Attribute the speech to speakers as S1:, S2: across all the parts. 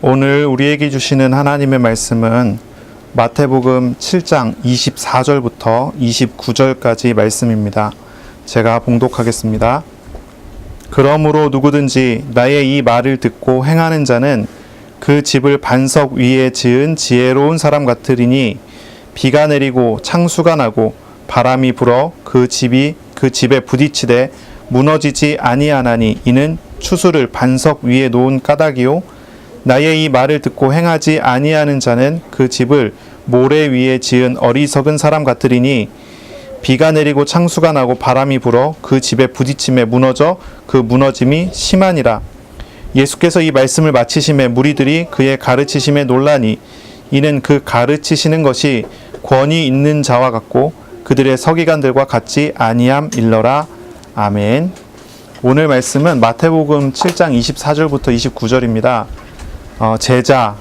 S1: 오늘 우리에게 주시는 하나님의 말씀은 마태복음 7장 24절부터 29절까지 말씀입니다. 제가 봉독하겠습니다. 그러므로 누구든지 나의 이 말을 듣고 행하는 자는 그 집을 반석 위에 지은 지혜로운 사람 같으리니 비가 내리고 창수가 나고 바람이 불어 그 집에 부딪히되 무너지지 아니하나니 이는 추수를 반석 위에 놓은 까닭이요 나의 이 말을 듣고 행하지 아니하는 자는 그 집을 모래 위에 지은 어리석은 사람 같으리니 비가 내리고 창수가 나고 바람이 불어 그 집에 부딪힘에 무너져 그 무너짐이 심하니라. 예수께서 이 말씀을 마치심에 무리들이 그의 가르치심에 놀라니 이는 그 가르치시는 것이 권위 있는 자와 같고 그들의 서기관들과 같지 아니함 일러라. 아멘. 오늘 말씀은 마태복음 7장 24절부터 29절입니다. 제자,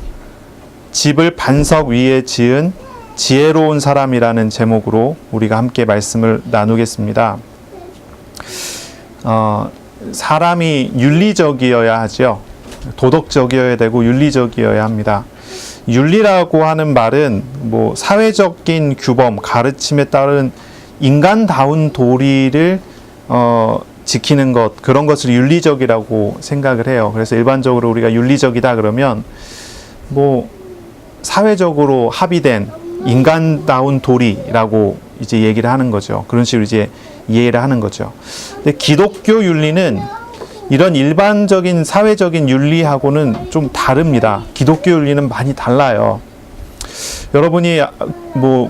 S1: 집을 반석 위에 지은 지혜로운 사람이라는 제목으로 우리가 함께 말씀을 나누겠습니다. 사람이 윤리적이어야 하죠. 도덕적이어야 되고 윤리적이어야 합니다. 윤리라고 하는 말은 사회적인 규범, 가르침에 따른 인간다운 도리를 지키는 것, 그런 것을 윤리적이라고 생각을 해요. 그래서 일반적으로 우리가 윤리적이다 그러면 사회적으로 합의된 인간다운 도리라고 이제 얘기를 하는 거죠. 그런 식으로 이제 이해를 하는 거죠. 근데 기독교 윤리는 이런 일반적인 사회적인 윤리하고는 좀 다릅니다. 기독교 윤리는 많이 달라요. 여러분이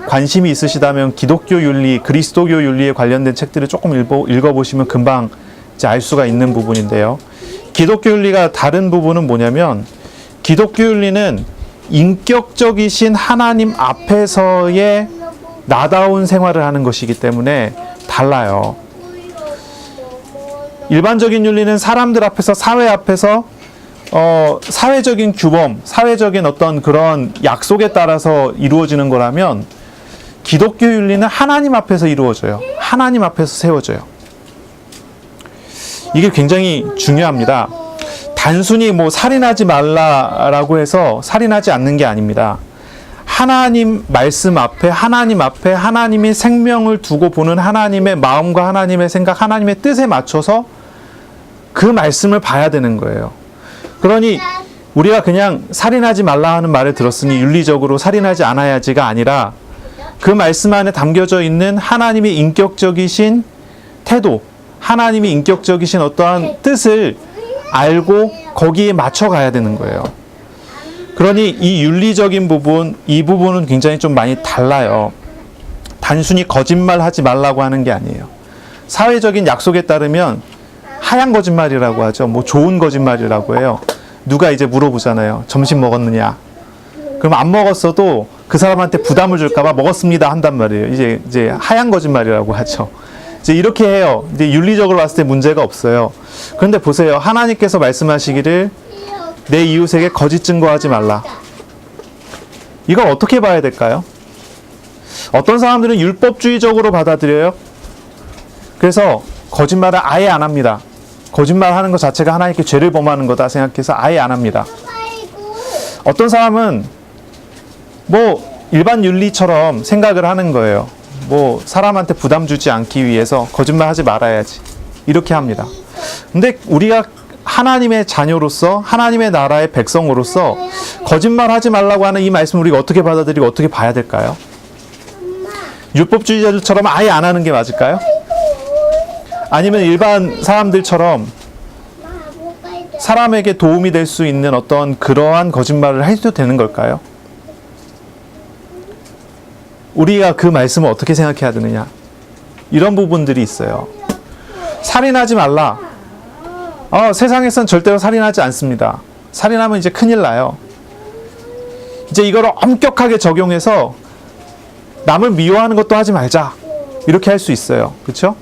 S1: 관심이 있으시다면 기독교 윤리, 그리스도교 윤리에 관련된 책들을 조금 읽어보시면 금방 이제 알 수가 있는 부분인데요. 기독교 윤리가 다른 부분은 뭐냐면 기독교 윤리는 인격적이신 하나님 앞에서의 나다운 생활을 하는 것이기 때문에 달라요. 일반적인 윤리는 사람들 앞에서, 사회 앞에서 사회적인 규범, 사회적인 어떤 그런 약속에 따라서 이루어지는 거라면 기독교 윤리는 하나님 앞에서 이루어져요. 하나님 앞에서 세워져요. 이게 굉장히 중요합니다. 단순히 살인하지 말라라고 해서 살인하지 않는 게 아닙니다. 하나님 말씀 앞에, 하나님 앞에 하나님이 생명을 두고 보는 하나님의 마음과 하나님의 생각, 하나님의 뜻에 맞춰서 그 말씀을 봐야 되는 거예요. 그러니 우리가 그냥 살인하지 말라 하는 말을 들었으니 윤리적으로 살인하지 않아야지가 아니라 그 말씀 안에 담겨져 있는 하나님의 인격적이신 태도, 하나님이 인격적이신 어떠한 뜻을 알고 거기에 맞춰 가야 되는 거예요. 그러니 이 윤리적인 부분, 이 부분은 굉장히 좀 많이 달라요. 단순히 거짓말하지 말라고 하는 게 아니에요. 사회적인 약속에 따르면 하얀 거짓말이라고 하죠. 좋은 거짓말이라고 해요. 누가 이제 물어보잖아요. 점심 먹었느냐? 그럼 안 먹었어도 그 사람한테 부담을 줄까봐 먹었습니다 한단 말이에요. 이제 하얀 거짓말이라고 하죠. 이제 이렇게 해요. 이제 윤리적으로 봤을 때 문제가 없어요. 그런데 보세요. 하나님께서 말씀하시기를 내 이웃에게 거짓 증거하지 말라. 이걸 어떻게 봐야 될까요? 어떤 사람들은 율법주의적으로 받아들여요. 그래서 거짓말을 아예 안 합니다. 거짓말하는 것 자체가 하나님께 죄를 범하는 거다 생각해서 아예 안 합니다. 어떤 사람은 일반 윤리처럼 생각을 하는 거예요. 사람한테 부담 주지 않기 위해서 거짓말하지 말아야지 이렇게 합니다. 근데 우리가 하나님의 자녀로서 하나님의 나라의 백성으로서 거짓말하지 말라고 하는 이 말씀을 우리가 어떻게 받아들이고 어떻게 봐야 될까요? 율법주의자들처럼 아예 안 하는 게 맞을까요? 아니면 일반 사람들처럼 사람에게 도움이 될 수 있는 어떤 그러한 거짓말을 해도 되는 걸까요? 우리가 그 말씀을 어떻게 생각해야 되느냐? 이런 부분들이 있어요. 살인하지 말라. 세상에선 절대로 살인하지 않습니다. 살인하면 이제 큰일 나요. 이제 이거를 엄격하게 적용해서 남을 미워하는 것도 하지 말자. 이렇게 할 수 있어요. 그렇죠?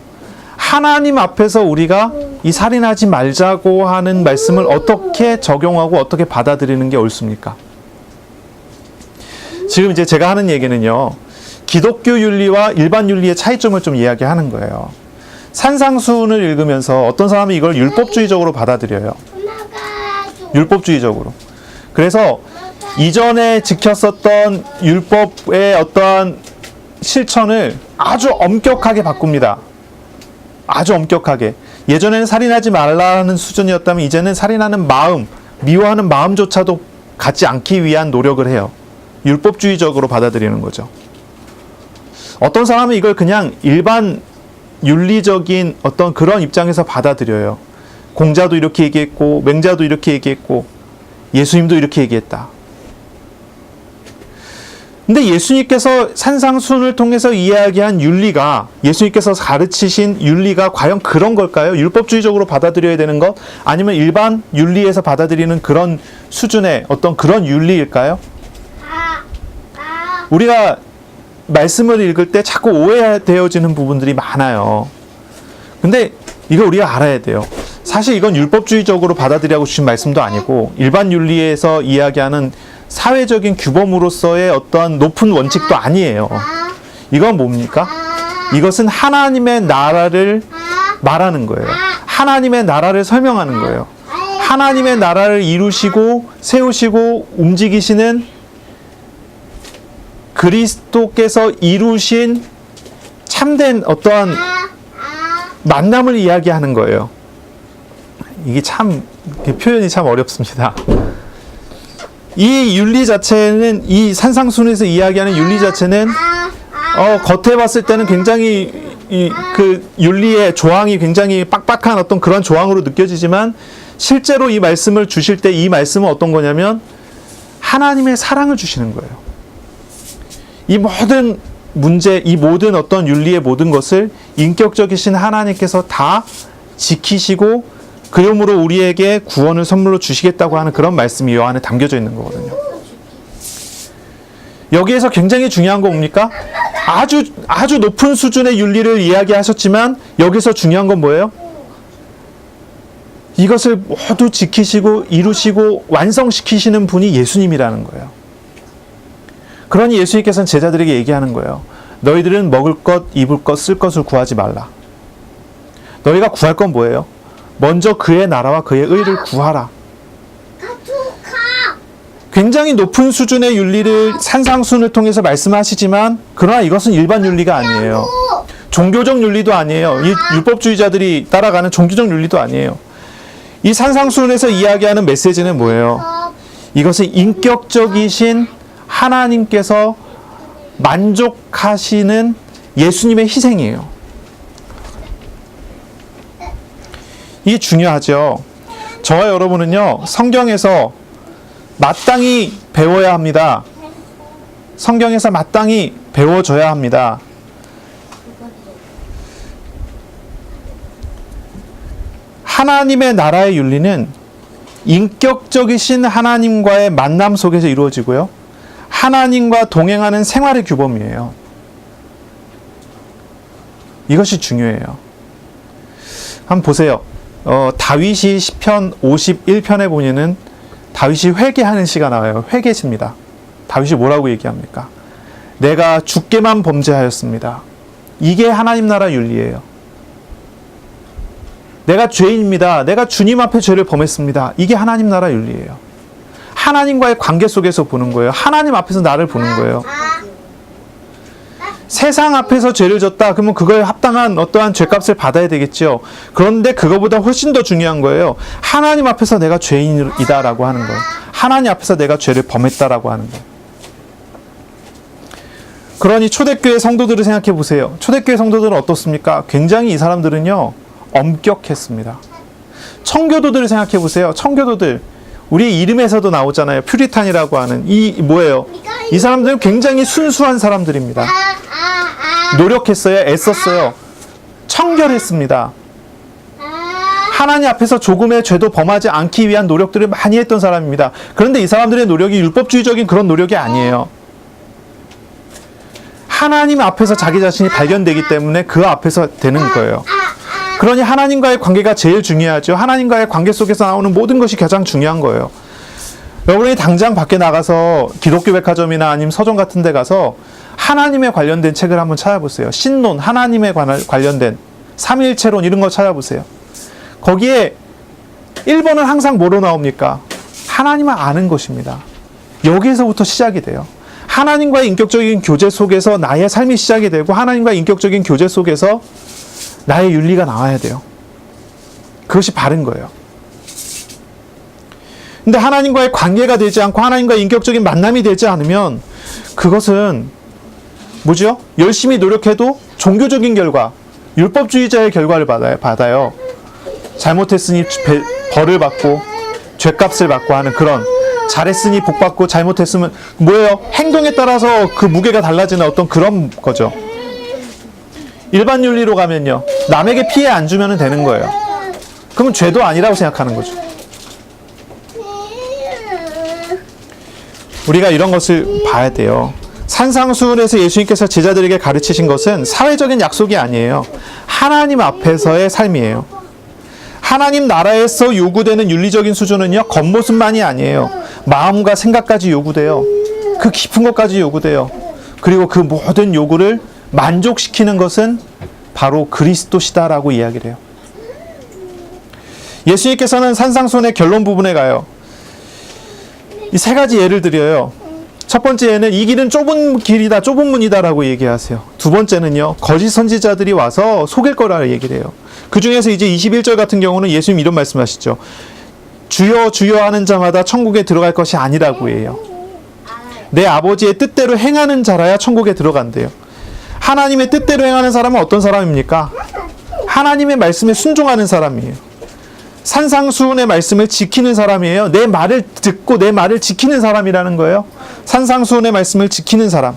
S1: 하나님 앞에서 우리가 이 살인하지 말자고 하는 말씀을 어떻게 적용하고 어떻게 받아들이는 게 옳습니까? 지금 이제 제가 하는 얘기는요. 기독교 윤리와 일반 윤리의 차이점을 좀 이야기하는 거예요. 산상수훈을 읽으면서 어떤 사람이 이걸 율법주의적으로 받아들여요. 율법주의적으로. 그래서 이전에 지켰었던 율법의 어떠한 실천을 아주 엄격하게 바꿉니다. 아주 엄격하게. 예전에는 살인하지 말라는 수준이었다면 이제는 살인하는 마음, 미워하는 마음조차도 갖지 않기 위한 노력을 해요. 율법주의적으로 받아들이는 거죠. 어떤 사람은 이걸 그냥 일반 윤리적인 어떤 그런 입장에서 받아들여요. 공자도 이렇게 얘기했고, 맹자도 이렇게 얘기했고, 예수님도 이렇게 얘기했다. 근데 예수님께서 산상순을 통해서 이야기한 윤리가, 예수님께서 가르치신 윤리가 과연 그런 걸까요? 율법주의적으로 받아들여야 되는 것? 아니면 일반 윤리에서 받아들이는 그런 수준의 어떤 그런 윤리일까요? 우리가 말씀을 읽을 때 자꾸 오해되어지는 부분들이 많아요. 근데 이거 우리가 알아야 돼요. 사실 이건 율법주의적으로 받아들이라고 주신 말씀도 아니고 일반 윤리에서 이야기하는 사회적인 규범으로서의 어떤 높은 원칙도 아니에요. 이건 뭡니까? 이것은 하나님의 나라를 말하는 거예요. 하나님의 나라를 설명하는 거예요. 하나님의 나라를 이루시고 세우시고 움직이시는 그리스도께서 이루신 참된 어떠한 만남을 이야기하는 거예요. 이게 참 표현이 참 어렵습니다. 이 윤리 자체는, 이 산상순에서 이야기하는 윤리 자체는 겉에 봤을 때는 굉장히 그 윤리의 조항이 굉장히 빡빡한 어떤 그런 조항으로 느껴지지만 실제로 이 말씀을 주실 때 이 말씀은 어떤 거냐면 하나님의 사랑을 주시는 거예요. 이 모든 문제, 이 모든 어떤 윤리의 모든 것을 인격적이신 하나님께서 다 지키시고 그러므로 우리에게 구원을 선물로 주시겠다고 하는 그런 말씀이 요 안에 담겨져 있는 거거든요. 여기에서 굉장히 중요한 거 뭡니까? 아주 높은 수준의 윤리를 이야기하셨지만 여기서 중요한 건 뭐예요? 이것을 모두 지키시고 이루시고 완성시키시는 분이 예수님이라는 거예요. 그러니 예수님께서는 제자들에게 얘기하는 거예요. 너희들은 먹을 것, 입을 것, 쓸 것을 구하지 말라. 너희가 구할 건 뭐예요? 먼저 그의 나라와 그의 의를 구하라. 굉장히 높은 수준의 윤리를 산상순을 통해서 말씀하시지만 그러나 이것은 일반 윤리가 아니에요. 종교적 윤리도 아니에요. 이 율법주의자들이 따라가는 종교적 윤리도 아니에요. 이 산상순에서 이야기하는 메시지는 뭐예요? 이것은 인격적이신 하나님께서 만족하시는 예수님의 희생이에요. 이게 중요하죠. 저와 여러분은요, 성경에서 마땅히 배워야 합니다. 성경에서 마땅히 배워줘야 합니다. 하나님의 나라의 윤리는 인격적이신 하나님과의 만남 속에서 이루어지고요. 하나님과 동행하는 생활의 규범이에요. 이것이 중요해요. 한번 보세요. 다윗이 시편 51편에 보면은 다윗이 회개하는 시가 나와요. 회개십니다. 다윗이 뭐라고 얘기합니까? 내가 주께만 범죄하였습니다. 이게 하나님 나라 윤리예요. 내가 죄인입니다. 내가 주님 앞에 죄를 범했습니다. 이게 하나님 나라 윤리예요. 하나님과의 관계 속에서 보는 거예요. 하나님 앞에서 나를 보는 거예요. 세상 앞에서 죄를 졌다. 그러면 그거에 합당한 어떠한 죄값을 받아야 되겠죠. 그런데 그거보다 훨씬 더 중요한 거예요. 하나님 앞에서 내가 죄인이다라고 하는 거예요. 하나님 앞에서 내가 죄를 범했다라고 하는 거예요. 그러니 초대교회 성도들을 생각해 보세요. 초대교회 성도들은 어떻습니까? 굉장히 이 사람들은요, 엄격했습니다. 청교도들을 생각해 보세요. 청교도들. 우리 이름에서도 나오잖아요. 퓨리탄이라고 하는. 뭐예요? 이 사람들은 굉장히 순수한 사람들입니다. 노력했어요. 애썼어요. 청결했습니다. 하나님 앞에서 조금의 죄도 범하지 않기 위한 노력들을 많이 했던 사람입니다. 그런데 이 사람들의 노력이 율법주의적인 그런 노력이 아니에요. 하나님 앞에서 자기 자신이 발견되기 때문에 그 앞에서 되는 거예요. 그러니 하나님과의 관계가 제일 중요하죠. 하나님과의 관계 속에서 나오는 모든 것이 가장 중요한 거예요. 여러분이 당장 밖에 나가서 기독교 백화점이나 아니면 서점 같은 데 가서 하나님에 관련된 책을 한번 찾아보세요. 신론, 하나님에 관련된 삼위일체론 이런 거 찾아보세요. 거기에 1번은 항상 뭐로 나옵니까? 하나님을 아는 것입니다. 여기에서부터 시작이 돼요. 하나님과의 인격적인 교제 속에서 나의 삶이 시작이 되고 하나님과의 인격적인 교제 속에서 나의 윤리가 나와야 돼요. 그것이 바른 거예요. 근데 하나님과의 관계가 되지 않고 하나님과의 인격적인 만남이 되지 않으면 그것은 뭐죠? 열심히 노력해도 종교적인 결과, 율법주의자의 결과를 받아요. 잘못했으니 벌을 받고 죗값을 받고 하는 그런, 잘했으니 복 받고 잘못했으면 뭐예요? 행동에 따라서 그 무게가 달라지는 어떤 그런 거죠. 일반 윤리로 가면요, 남에게 피해 안 주면 되는 거예요. 그러면 죄도 아니라고 생각하는 거죠. 우리가 이런 것을 봐야 돼요. 산상수훈에서 예수님께서 제자들에게 가르치신 것은 사회적인 약속이 아니에요. 하나님 앞에서의 삶이에요. 하나님 나라에서 요구되는 윤리적인 수준은요, 겉모습만이 아니에요. 마음과 생각까지 요구돼요. 그 깊은 것까지 요구돼요. 그리고 그 모든 요구를 만족시키는 것은 바로 그리스도시다라고 이야기를 해요. 예수님께서는 산상수훈의 결론 부분에 가요. 이 세 가지 예를 드려요. 첫 번째는 이 길은 좁은 길이다, 좁은 문이다라고 얘기하세요. 두 번째는요, 거짓 선지자들이 와서 속일 거라 얘기를 해요. 그 중에서 이제 21절 같은 경우는 예수님 이런 말씀하시죠. 주여 주여 하는 자마다 천국에 들어갈 것이 아니라고 해요. 내 아버지의 뜻대로 행하는 자라야 천국에 들어간대요. 하나님의 뜻대로 행하는 사람은 어떤 사람입니까? 하나님의 말씀에 순종하는 사람이에요. 산상수훈의 말씀을 지키는 사람이에요. 내 말을 듣고 내 말을 지키는 사람이라는 거예요. 산상수훈의 말씀을 지키는 사람.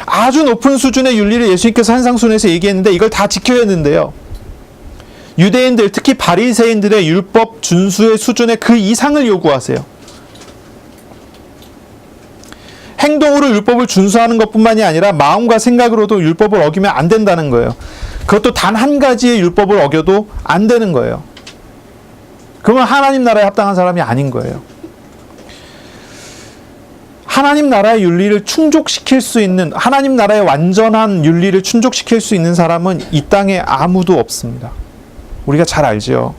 S1: 아주 높은 수준의 윤리를 예수님께서 산상수훈에서 얘기했는데 이걸 다 지켜야 했는데요. 유대인들, 특히 바리새인들의 율법 준수의 수준의 그 이상을 요구하세요. 행동으로 율법을 준수하는 것뿐만이 아니라 마음과 생각으로도 율법을 어기면 안 된다는 거예요. 그것도 단 한 가지의 율법을 어겨도 안 되는 거예요. 그러면 하나님 나라에 합당한 사람이 아닌 거예요. 하나님 나라의 윤리를 충족시킬 수 있는, 하나님 나라의 완전한 윤리를 충족시킬 수 있는 사람은 이 땅에 아무도 없습니다. 우리가 잘 알죠.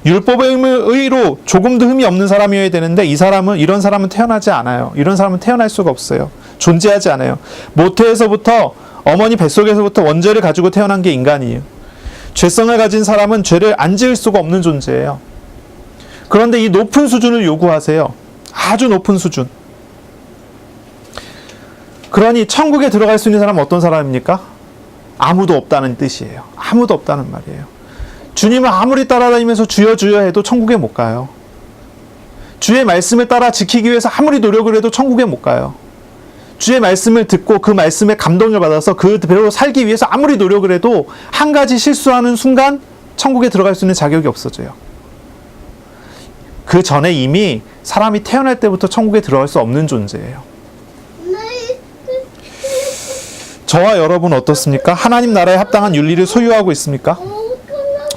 S1: 율법의 의로 조금도 흠이 없는 사람이어야 되는데 이런 사람은 태어나지 않아요. 이런 사람은 태어날 수가 없어요. 존재하지 않아요. 모태에서부터, 어머니 뱃속에서부터 원죄를 가지고 태어난 게 인간이에요. 죄성을 가진 사람은 죄를 안 지을 수가 없는 존재예요. 그런데 이 높은 수준을 요구하세요. 아주 높은 수준. 그러니 천국에 들어갈 수 있는 사람은 어떤 사람입니까? 아무도 없다는 뜻이에요. 아무도 없다는 말이에요. 주님을 아무리 따라다니면서 주여 주여 해도 천국에 못 가요. 주의 말씀을 따라 지키기 위해서 아무리 노력을 해도 천국에 못 가요. 주의 말씀을 듣고 그 말씀에 감동을 받아서 그대로 살기 위해서 아무리 노력을 해도 한 가지 실수하는 순간 천국에 들어갈 수 있는 자격이 없어져요. 그 전에 이미 사람이 태어날 때부터 천국에 들어갈 수 없는 존재예요. 저와 여러분 어떻습니까? 하나님 나라에 합당한 윤리를 소유하고 있습니까?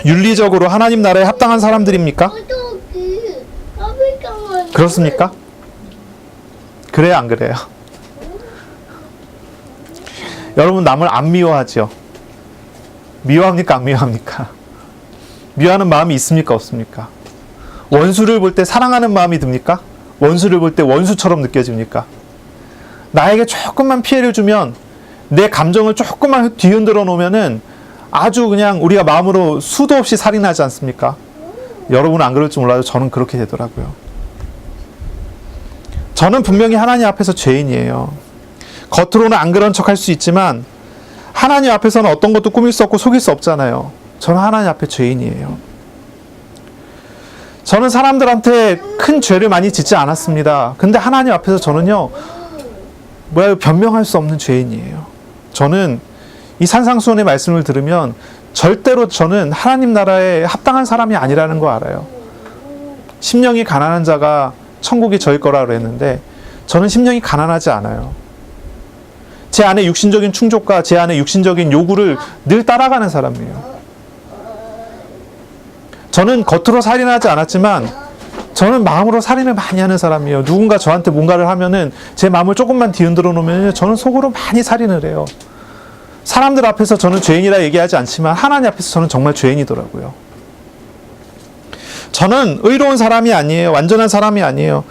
S1: 윤리적으로 하나님 나라에 합당한 사람들입니까? 그렇습니까? 그래요, 안 그래요? 여러분 남을 안 미워하죠? 미워합니까, 안 미워합니까? 미워하는 마음이 있습니까, 없습니까? 원수를 볼 때 사랑하는 마음이 듭니까? 원수를 볼 때 원수처럼 느껴집니까? 나에게 조금만 피해를 주면 내 감정을 조금만 뒤흔들어 놓으면은 아주 그냥 우리가 마음으로 수도 없이 살인하지 않습니까? 여러분은 안 그럴지 몰라도 저는 그렇게 되더라고요. 저는 분명히 하나님 앞에서 죄인이에요. 겉으로는 안 그런 척 할 수 있지만 하나님 앞에서는 어떤 것도 꾸밀 수 없고 속일 수 없잖아요. 저는 하나님 앞에 죄인이에요. 저는 사람들한테 큰 죄를 많이 짓지 않았습니다. 근데 하나님 앞에서 저는요, 변명할 수 없는 죄인이에요. 저는 이 산상수훈의 말씀을 들으면 절대로 저는 하나님 나라에 합당한 사람이 아니라는 거 알아요. 심령이 가난한 자가 천국이 저일 거라 그랬는데 저는 심령이 가난하지 않아요. 제 안에 육신적인 충족과 제 안에 육신적인 요구를 늘 따라가는 사람이에요. 저는 겉으로 살인하지 않았지만 저는 마음으로 살인을 많이 하는 사람이에요. 누군가 저한테 뭔가를 하면은 제 마음을 조금만 뒤흔들어 놓으면 저는 속으로 많이 살인을 해요. 사람들 앞에서 저는 죄인이라 얘기하지 않지만 하나님 앞에서 저는 정말 죄인이더라고요. 저는 의로운 사람이 아니에요. 완전한 사람이 아니에요.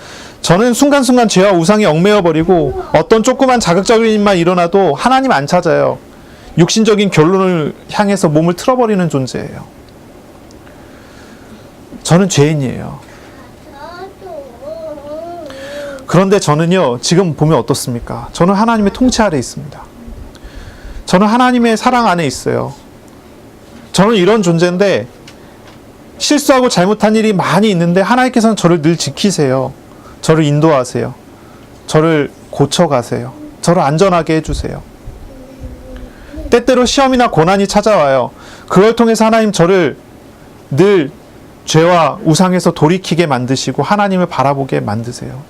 S1: 저는 순간순간 죄와 우상에 얽매여 버리고 어떤 조그만 자극적인 일만 일어나도 하나님 안 찾아요. 육신적인 결론을 향해서 몸을 틀어버리는 존재예요. 저는 죄인이에요. 그런데 저는요, 지금 보면 어떻습니까? 저는 하나님의 통치 아래 있습니다. 저는 하나님의 사랑 안에 있어요. 저는 이런 존재인데 실수하고 잘못한 일이 많이 있는데 하나님께서는 저를 늘 지키세요. 저를 인도하세요. 저를 고쳐가세요. 저를 안전하게 해주세요. 때때로 시험이나 고난이 찾아와요. 그걸 통해서 하나님 저를 늘 죄와 우상에서 돌이키게 만드시고 하나님을 바라보게 만드세요.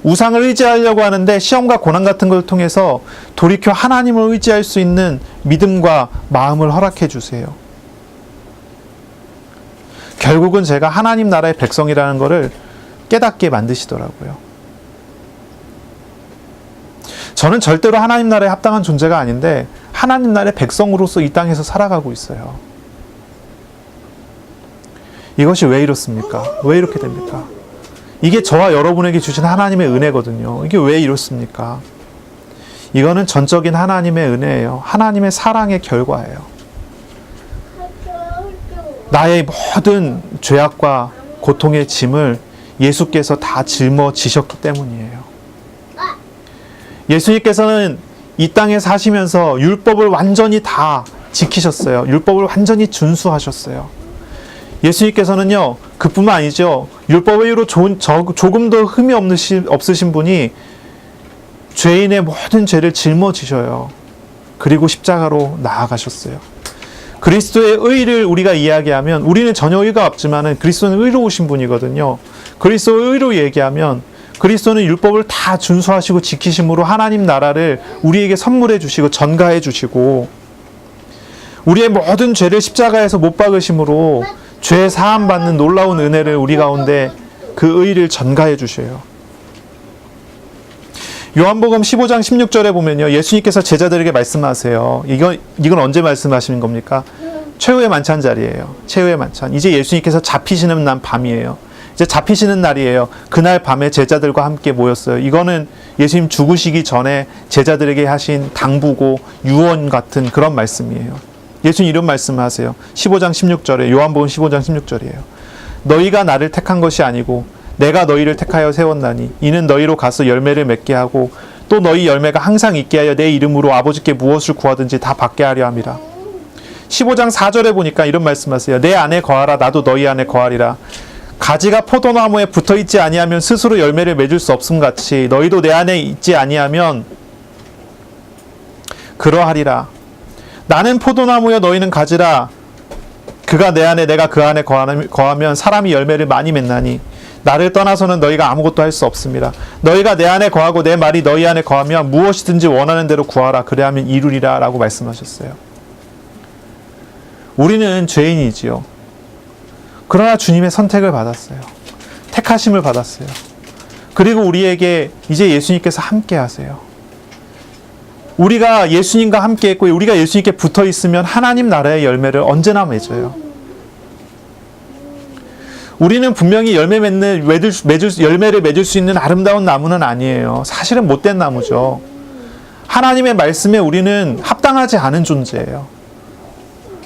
S1: 우상을 의지하려고 하는데 시험과 고난 같은 걸 통해서 돌이켜 하나님을 의지할 수 있는 믿음과 마음을 허락해 주세요. 결국은 제가 하나님 나라의 백성이라는 것을 깨닫게 만드시더라고요. 저는 절대로 하나님 나라에 합당한 존재가 아닌데 하나님 나라의 백성으로서 이 땅에서 살아가고 있어요. 이것이 왜 이렇습니까? 왜 이렇게 됩니까? 이게 저와 여러분에게 주신 하나님의 은혜거든요. 이게 왜 이렇습니까? 이거는 전적인 하나님의 은혜예요. 하나님의 사랑의 결과예요. 나의 모든 죄악과 고통의 짐을 예수께서 다 짊어지셨기 때문이에요. 예수님께서는 이 땅에 사시면서 율법을 완전히 다 지키셨어요. 율법을 완전히 준수하셨어요. 예수님께서는요, 그뿐만 아니죠. 율법의 이유로 조금도 흠이 없으신 분이 죄인의 모든 죄를 짊어지셔요. 그리고 십자가로 나아가셨어요. 그리스도의 의를 우리가 이야기하면 우리는 전혀 의가 없지만 그리스도는 의로우신 분이거든요. 그리스도의 의로 얘기하면 그리스도는 율법을 다 준수하시고 지키심으로 하나님 나라를 우리에게 선물해 주시고 전가해 주시고 우리의 모든 죄를 십자가에서 못 박으심으로 죄 사함 받는 놀라운 은혜를 우리 가운데 그 의를 전가해 주셔요. 요한복음 15장 16절에 보면요, 예수님께서 제자들에게 말씀하세요. 이건 언제 말씀하시는 겁니까? 최후의 만찬 자리예요. 최후의 만찬. 이제 예수님께서 잡히시는 날 밤이에요. 이제 잡히시는 날이에요. 그날 밤에 제자들과 함께 모였어요. 이거는 예수님 죽으시기 전에 제자들에게 하신 당부고 유언 같은 그런 말씀이에요. 예수님 이런 말씀을 하세요. 15장 16절에, 요한복음 15장 16절이에요. 너희가 나를 택한 것이 아니고 내가 너희를 택하여 세웠나니 이는 너희로 가서 열매를 맺게 하고 또 너희 열매가 항상 있게 하여 내 이름으로 아버지께 무엇을 구하든지 다 받게 하려 함이라. 15장 4절에 보니까 이런 말씀하세요. 내 안에 거하라 나도 너희 안에 거하리라. 가지가 포도나무에 붙어있지 아니하면 스스로 열매를 맺을 수 없음 같이 너희도 내 안에 있지 아니하면 그러하리라. 나는 포도나무여 너희는 가지라. 그가 내 안에 내가 그 안에 거하면 사람이 열매를 많이 맺나니 나를 떠나서는 너희가 아무것도 할 수 없습니다. 너희가 내 안에 거하고 내 말이 너희 안에 거하면 무엇이든지 원하는 대로 구하라. 그래야면 이루리라 라고 말씀하셨어요. 우리는 죄인이지요. 그러나 주님의 선택을 받았어요. 택하심을 받았어요. 그리고 우리에게 이제 예수님께서 함께 하세요. 우리가 예수님과 함께 했고 우리가 예수님께 붙어 있으면 하나님 나라의 열매를 언제나 맺어요. 우리는 분명히 열매를 맺을 수 있는 아름다운 나무는 아니에요. 사실은 못된 나무죠. 하나님의 말씀에 우리는 합당하지 않은 존재예요.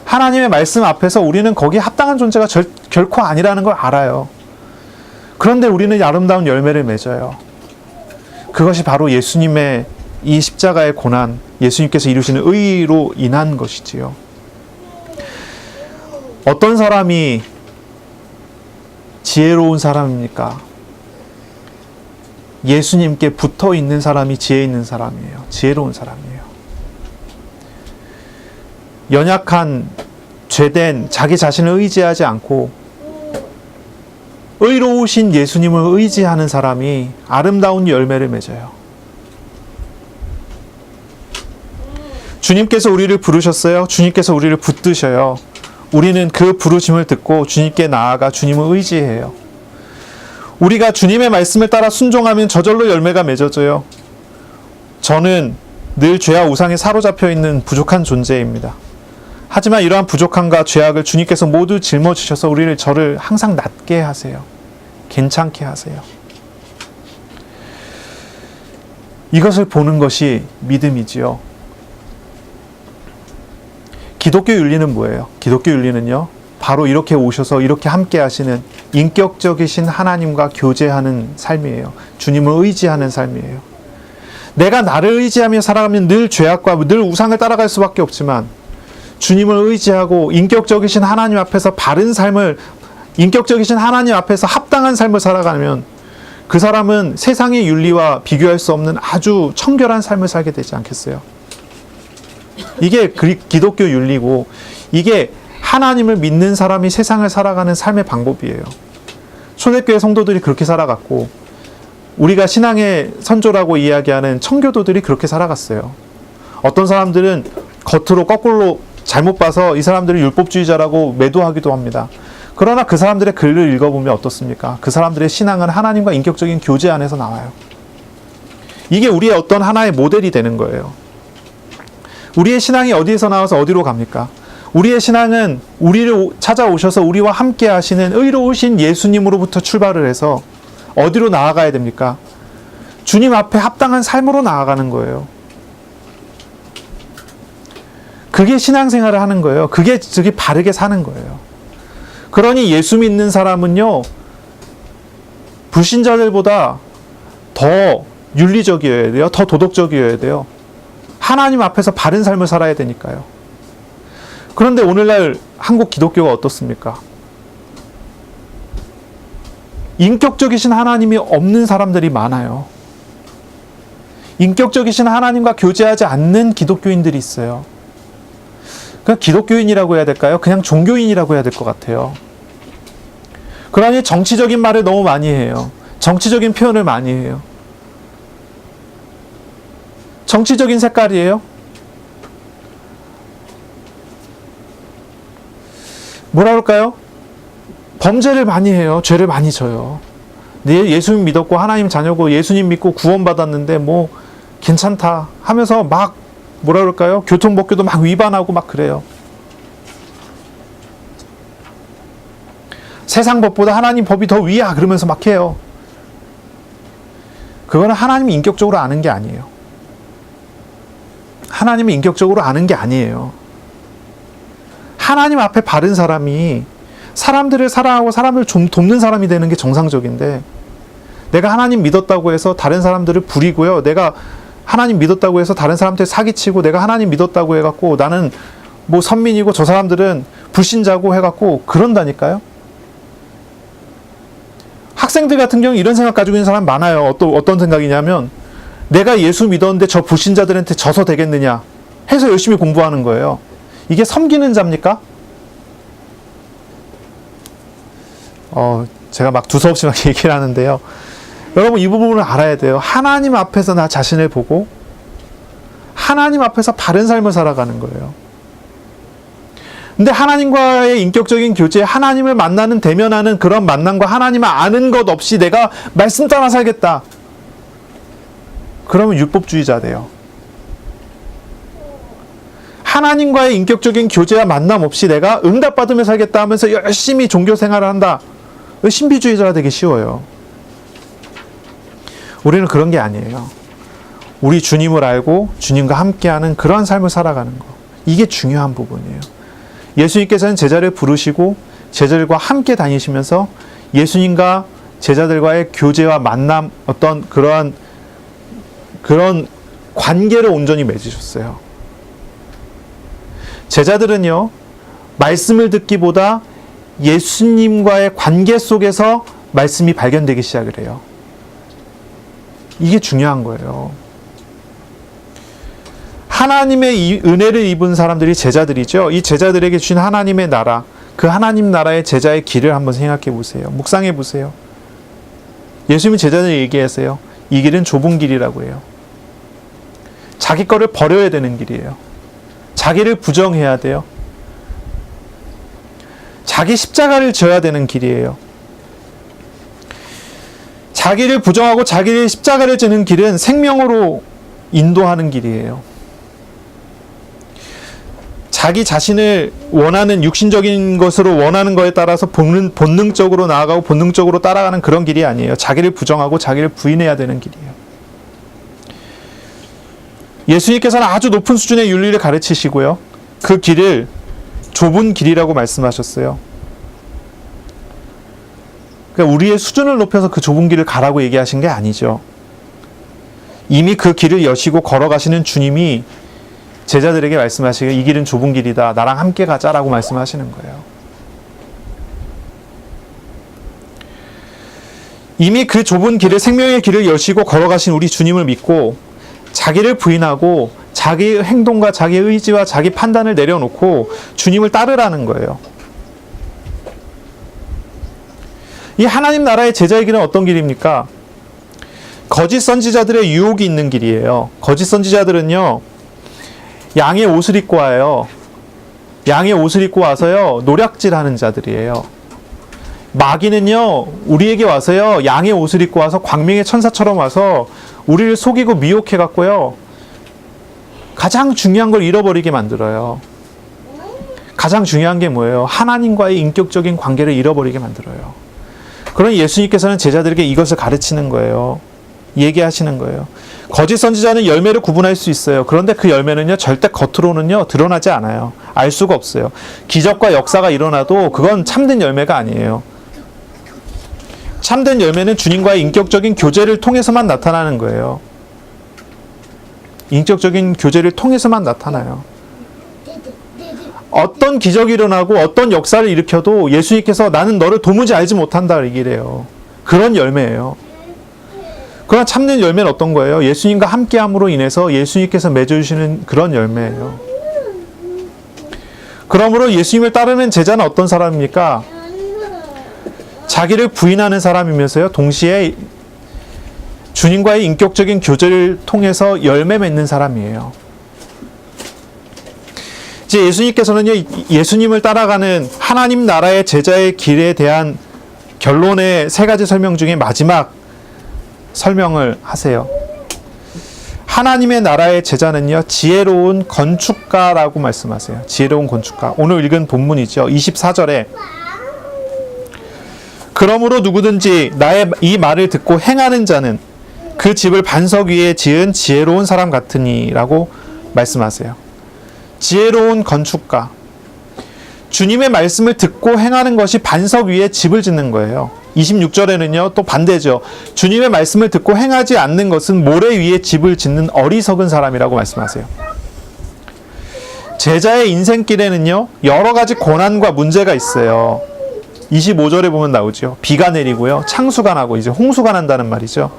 S1: 하나님의 말씀 앞에서 우리는 거기에 합당한 존재가 결코 아니라는 걸 알아요. 그런데 우리는 아름다운 열매를 맺어요. 그것이 바로 예수님의 이 십자가의 고난, 예수님께서 이루시는 의로 인한 것이지요. 어떤 사람이 지혜로운 사람입니까? 예수님께 붙어 있는 사람이 지혜 있는 사람이에요. 지혜로운 사람이에요. 연약한, 죄된 자기 자신을 의지하지 않고 의로우신 예수님을 의지하는 사람이 아름다운 열매를 맺어요. 주님께서 우리를 부르셨어요. 주님께서 우리를 붙드셔요. 우리는 그 부르심을 듣고 주님께 나아가 주님을 의지해요. 우리가 주님의 말씀을 따라 순종하면 저절로 열매가 맺어져요. 저는 늘 죄와 우상에 사로잡혀 있는 부족한 존재입니다. 하지만 이러한 부족함과 죄악을 주님께서 모두 짊어지셔서 저를 항상 낫게 하세요. 괜찮게 하세요. 이것을 보는 것이 믿음이지요. 기독교 윤리는 뭐예요? 기독교 윤리는요, 바로 이렇게 오셔서 이렇게 함께 하시는 인격적이신 하나님과 교제하는 삶이에요. 주님을 의지하는 삶이에요. 내가 나를 의지하며 살아가면 늘 죄악과 늘 우상을 따라갈 수밖에 없지만, 주님을 의지하고 인격적이신 하나님 앞에서 바른 삶을, 인격적이신 하나님 앞에서 합당한 삶을 살아가면 그 사람은 세상의 윤리와 비교할 수 없는 아주 청결한 삶을 살게 되지 않겠어요? 이게 기독교 윤리고, 이게 하나님을 믿는 사람이 세상을 살아가는 삶의 방법이에요. 초대교회 성도들이 그렇게 살아갔고, 우리가 신앙의 선조라고 이야기하는 청교도들이 그렇게 살아갔어요. 어떤 사람들은 겉으로 거꾸로 잘못 봐서 이 사람들을 율법주의자라고 매도하기도 합니다. 그러나 그 사람들의 글을 읽어보면 어떻습니까? 그 사람들의 신앙은 하나님과 인격적인 교제 안에서 나와요. 이게 우리의 어떤 하나의 모델이 되는 거예요. 우리의 신앙이 어디에서 나와서 어디로 갑니까? 우리의 신앙은 우리를 찾아오셔서 우리와 함께 하시는 의로우신 예수님으로부터 출발을 해서 어디로 나아가야 됩니까? 주님 앞에 합당한 삶으로 나아가는 거예요. 그게 신앙생활을 하는 거예요. 그게 바르게 사는 거예요. 그러니 예수 믿는 사람은요, 불신자들보다 더 윤리적이어야 돼요. 더 도덕적이어야 돼요. 하나님 앞에서 바른 삶을 살아야 되니까요. 그런데 오늘날 한국 기독교가 어떻습니까? 인격적이신 하나님이 없는 사람들이 많아요. 인격적이신 하나님과 교제하지 않는 기독교인들이 있어요. 그냥 기독교인이라고 해야 될까요? 그냥 종교인이라고 해야 될 것 같아요. 그러니 정치적인 말을 너무 많이 해요. 정치적인 표현을 많이 해요. 정치적인 색깔이에요? 뭐라 그럴까요? 범죄를 많이 해요. 죄를 많이 져요. 예수님 믿었고 하나님 자녀고 예수님 믿고 구원받았는데 뭐 괜찮다 하면서 막 뭐라 그럴까요? 교통법규도 막 위반하고 막 그래요. 세상 법보다 하나님 법이 더 위야 그러면서 막 해요. 그거는 하나님이 인격적으로 아는 게 아니에요. 하나님이 인격적으로 아는 게 아니에요. 하나님 앞에 바른 사람이 사람들을 사랑하고 사람을 좀 돕는 사람이 되는 게 정상적인데, 내가 하나님 믿었다고 해서 다른 사람들을 부리고요, 내가 하나님 믿었다고 해서 다른 사람한테 사기치고, 내가 하나님 믿었다고 해갖고 나는 뭐 선민이고 저 사람들은 불신자고 해갖고 그런다니까요. 학생들 같은 경우 이런 생각 가지고 있는 사람 많아요. 어떤 생각이냐면, 내가 예수 믿었는데 저 불신자들한테 져서 되겠느냐 해서 열심히 공부하는 거예요. 이게 섬기는 자입니까? 제가 막 두서없이 막 얘기를 하는데요. 여러분, 이 부분을 알아야 돼요. 하나님 앞에서 나 자신을 보고 하나님 앞에서 바른 삶을 살아가는 거예요. 근데 하나님과의 인격적인 교제, 하나님을 만나는, 대면하는 그런 만남과 하나님을 아는 것 없이 내가 말씀 따라 살겠다, 그러면 율법주의자 돼요. 하나님과의 인격적인 교제와 만남 없이 내가 응답받으며 살겠다 하면서 열심히 종교 생활을 한다, 신비주의자가 되기 쉬워요. 우리는 그런 게 아니에요. 우리 주님을 알고 주님과 함께하는 그런 삶을 살아가는 거, 이게 중요한 부분이에요. 예수님께서는 제자를 부르시고 제자들과 함께 다니시면서 예수님과 제자들과의 교제와 만남, 어떤 그런 관계를 온전히 맺으셨어요. 제자들은요, 말씀을 듣기보다 예수님과의 관계 속에서 말씀이 발견되기 시작을 해요. 이게 중요한 거예요. 하나님의 은혜를 입은 사람들이 제자들이죠. 이 제자들에게 주신 하나님의 나라, 그 하나님 나라의 제자의 길을 한번 생각해 보세요. 묵상해 보세요. 예수님이 제자들 얘기하세요. 이 길은 좁은 길이라고 해요. 자기 거를 버려야 되는 길이에요. 자기를 부정해야 돼요. 자기 십자가를 져야 되는 길이에요. 자기를 부정하고 자기의 십자가를 지는 길은 생명으로 인도하는 길이에요. 자기 자신을 원하는 육신적인 것으로 원하는 거에 따라서 본능적으로 나아가고 본능적으로 따라가는 그런 길이 아니에요. 자기를 부정하고 자기를 부인해야 되는 길이에요. 예수님께서는 아주 높은 수준의 윤리를 가르치시고요. 그 길을 좁은 길이라고 말씀하셨어요. 그러니까 우리의 수준을 높여서 그 좁은 길을 가라고 얘기하신 게 아니죠. 이미 그 길을 여시고 걸어가시는 주님이 제자들에게 말씀하시기를 이 길은 좁은 길이다. 나랑 함께 가자라고 말씀하시는 거예요. 이미 그 좁은 길을 생명의 길을 여시고 걸어가신 우리 주님을 믿고 자기를 부인하고 자기 행동과 자기 의지와 자기 판단을 내려놓고 주님을 따르라는 거예요. 이 하나님 나라의 제자의 길은 어떤 길입니까? 거짓 선지자들의 유혹이 있는 길이에요. 거짓 선지자들은요, 양의 옷을 입고 와요. 양의 옷을 입고 와서요, 노략질 하는 자들이에요. 마귀는요, 우리에게 와서요, 양의 옷을 입고 와서 광명의 천사처럼 와서 우리를 속이고 미혹해갖고요, 가장 중요한 걸 잃어버리게 만들어요. 가장 중요한 게 뭐예요? 하나님과의 인격적인 관계를 잃어버리게 만들어요. 그러니 예수님께서는 제자들에게 이것을 가르치는 거예요. 얘기하시는 거예요. 거짓 선지자는 열매를 구분할 수 있어요. 그런데 그 열매는요, 절대 겉으로는요, 드러나지 않아요. 알 수가 없어요. 기적과 역사가 일어나도 그건 참된 열매가 아니에요. 참된 열매는 주님과의 인격적인 교제를 통해서만 나타나는 거예요. 인격적인 교제를 통해서만 나타나요. 어떤 기적이 일어나고 어떤 역사를 일으켜도 예수님께서 나는 너를 도무지 알지 못한다 얘기래요. 그런 열매예요. 그러나 참된 열매는 어떤 거예요? 예수님과 함께함으로 인해서 예수님께서 맺어주시는 그런 열매예요. 그러므로 예수님을 따르는 제자는 어떤 사람입니까? 자기를 부인하는 사람이면서요, 동시에 주님과의 인격적인 교제를 통해서 열매 맺는 사람이에요. 이제 예수님께서는요, 예수님을 따라가는 하나님 나라의 제자의 길에 대한 결론의 세 가지 설명 중에 마지막 설명을 하세요. 하나님의 나라의 제자는요, 지혜로운 건축가라고 말씀하세요. 지혜로운 건축가. 오늘 읽은 본문이죠. 24절에 그러므로 누구든지 나의 이 말을 듣고 행하는 자는 그 집을 반석 위에 지은 지혜로운 사람 같으니라고 말씀하세요. 지혜로운 건축가. 주님의 말씀을 듣고 행하는 것이 반석 위에 집을 짓는 거예요. 26절에는요, 또 반대죠. 주님의 말씀을 듣고 행하지 않는 것은 모래 위에 집을 짓는 어리석은 사람이라고 말씀하세요. 제자의 인생길에는요, 여러 가지 고난과 문제가 있어요. 25절에 보면 나오죠. 비가 내리고요, 창수가 나고 이제 홍수가 난다는 말이죠.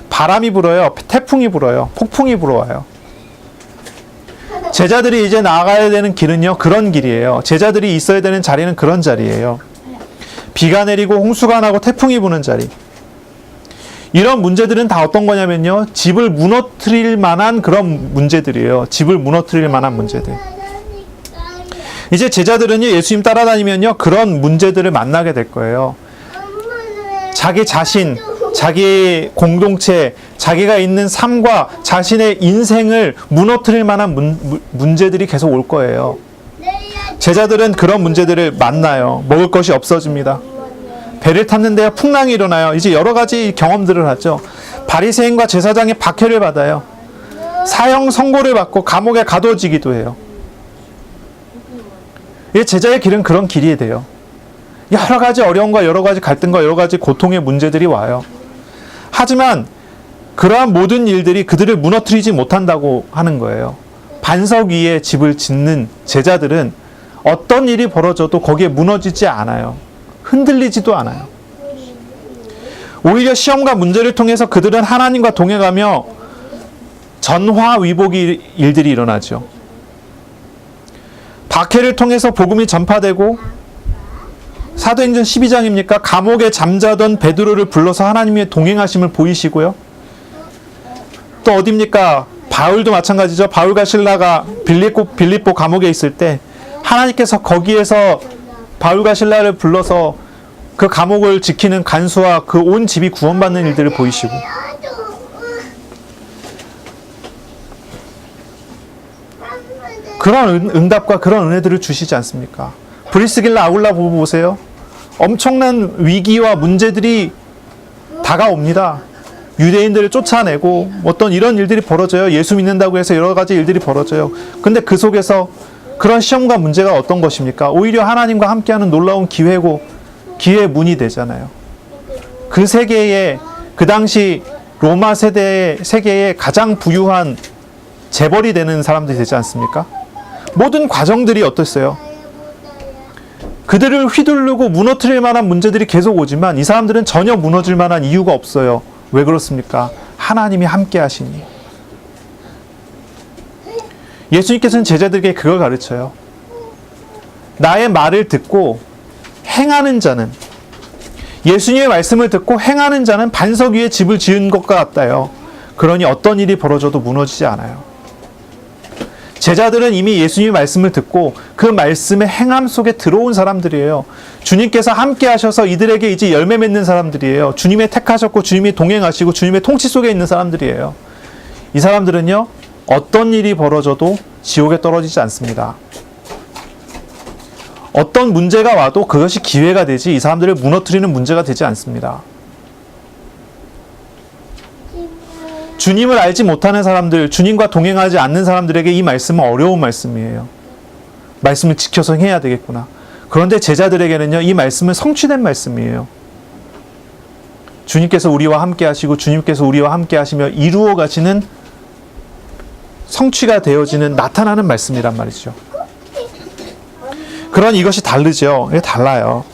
S1: 바람이 불어요, 태풍이 불어요, 폭풍이 불어와요. 제자들이 이제 나아가야 되는 길은요, 그런 길이에요. 제자들이 있어야 되는 자리는 그런 자리예요. 비가 내리고 홍수가 나고 태풍이 부는 자리. 이런 문제들은 다 어떤 거냐면요, 집을 무너뜨릴 만한 그런 문제들이에요. 집을 무너뜨릴 만한 문제들. 이제 제자들은요, 예수님 따라다니면요, 그런 문제들을 만나게 될 거예요. 자기 자신, 자기 공동체, 자기가 있는 삶과 자신의 인생을 무너뜨릴 만한 문제들이 계속 올 거예요. 제자들은 그런 문제들을 만나요. 먹을 것이 없어집니다. 배를 탔는데요, 풍랑이 일어나요. 이제 여러 가지 경험들을 하죠. 바리새인과 제사장의 박해를 받아요. 사형 선고를 받고 감옥에 가둬지기도 해요. 제자의 길은 그런 길이 돼요. 여러 가지 어려움과 여러 가지 갈등과 여러 가지 고통의 문제들이 와요. 하지만 그러한 모든 일들이 그들을 무너뜨리지 못한다고 하는 거예요. 반석 위에 집을 짓는 제자들은 어떤 일이 벌어져도 거기에 무너지지 않아요. 흔들리지도 않아요. 오히려 시험과 문제를 통해서 그들은 하나님과 동행하며 전화위복의 일들이 일어나죠. 박해를 통해서 복음이 전파되고, 사도행전 12장입니까? 감옥에 잠자던 베드로를 불러서 하나님의 동행하심을 보이시고요. 또 어디입니까? 바울도 마찬가지죠. 바울과 실라가 빌립보 감옥에 있을 때 하나님께서 거기에서 바울과 실라를 불러서 그 감옥을 지키는 간수와 그 온 집이 구원받는 일들을 보이시고, 그런 응답과 그런 은혜들을 주시지 않습니까? 브리스길라 아굴라 부부 보세요. 엄청난 위기와 문제들이 다가옵니다. 유대인들을 쫓아내고 어떤 이런 일들이 벌어져요. 예수 믿는다고 해서 여러 가지 일들이 벌어져요. 근데 그 속에서 그런 시험과 문제가 어떤 것입니까? 오히려 하나님과 함께하는 놀라운 기회고 기회의 문이 되잖아요. 그 세계에, 그 당시 로마 세계의 가장 부유한 재벌이 되는 사람들이 되지 않습니까? 모든 과정들이 어땠어요? 그들을 휘두르고 무너뜨릴 만한 문제들이 계속 오지만 이 사람들은 전혀 무너질 만한 이유가 없어요. 왜 그렇습니까? 하나님이 함께 하시니. 예수님께서는 제자들에게 그걸 가르쳐요. 나의 말을 듣고 행하는 자는, 예수님의 말씀을 듣고 행하는 자는 반석 위에 집을 지은 것과 같다요. 그러니 어떤 일이 벌어져도 무너지지 않아요. 제자들은 이미 예수님의 말씀을 듣고 그 말씀의 행함 속에 들어온 사람들이에요. 주님께서 함께 하셔서 이들에게 이제 열매 맺는 사람들이에요. 주님의 택하셨고 주님이 동행하시고 주님의 통치 속에 있는 사람들이에요. 이 사람들은요, 어떤 일이 벌어져도 지옥에 떨어지지 않습니다. 어떤 문제가 와도 그것이 기회가 되지 이 사람들을 무너뜨리는 문제가 되지 않습니다. 주님을 알지 못하는 사람들, 주님과 동행하지 않는 사람들에게 이 말씀은 어려운 말씀이에요. 말씀을 지켜서 해야 되겠구나. 그런데 제자들에게는요, 이 말씀은 성취된 말씀이에요. 주님께서 우리와 함께 하시고 주님께서 우리와 함께 하시며 이루어 가시는, 성취가 되어지는, 나타나는 말씀이란 말이죠. 그런 이것이 다르죠. 이게 달라요.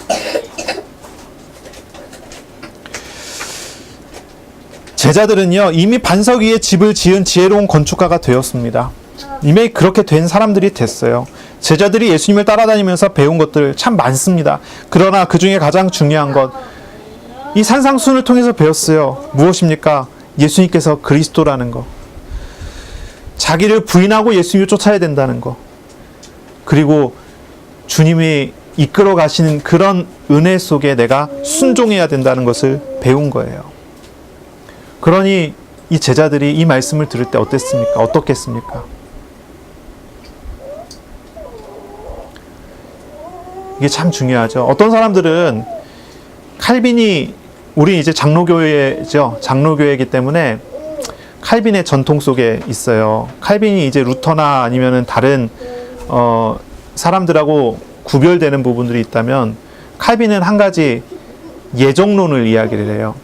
S1: 제자들은요, 이미 반석 위에 집을 지은 지혜로운 건축가가 되었습니다. 이미 그렇게 된 사람들이 됐어요. 제자들이 예수님을 따라다니면서 배운 것들 참 많습니다. 그러나 그 중에 가장 중요한 것, 이 산상수훈을 통해서 배웠어요. 무엇입니까? 예수님께서 그리스도라는 것. 자기를 부인하고 예수님을 쫓아야 된다는 것. 그리고 주님이 이끌어 가시는 그런 은혜 속에 내가 순종해야 된다는 것을 배운 거예요. 그러니 이 제자들이 이 말씀을 들을 때 어땠습니까? 어떻겠습니까? 이게 참 중요하죠. 어떤 사람들은 칼빈이, 우리 이제 장로교회죠. 장로교회이기 때문에 칼빈의 전통 속에 있어요. 칼빈이 이제 루터나 아니면은 다른 사람들하고 구별되는 부분들이 있다면, 칼빈은 한 가지 예정론을 이야기를 해요.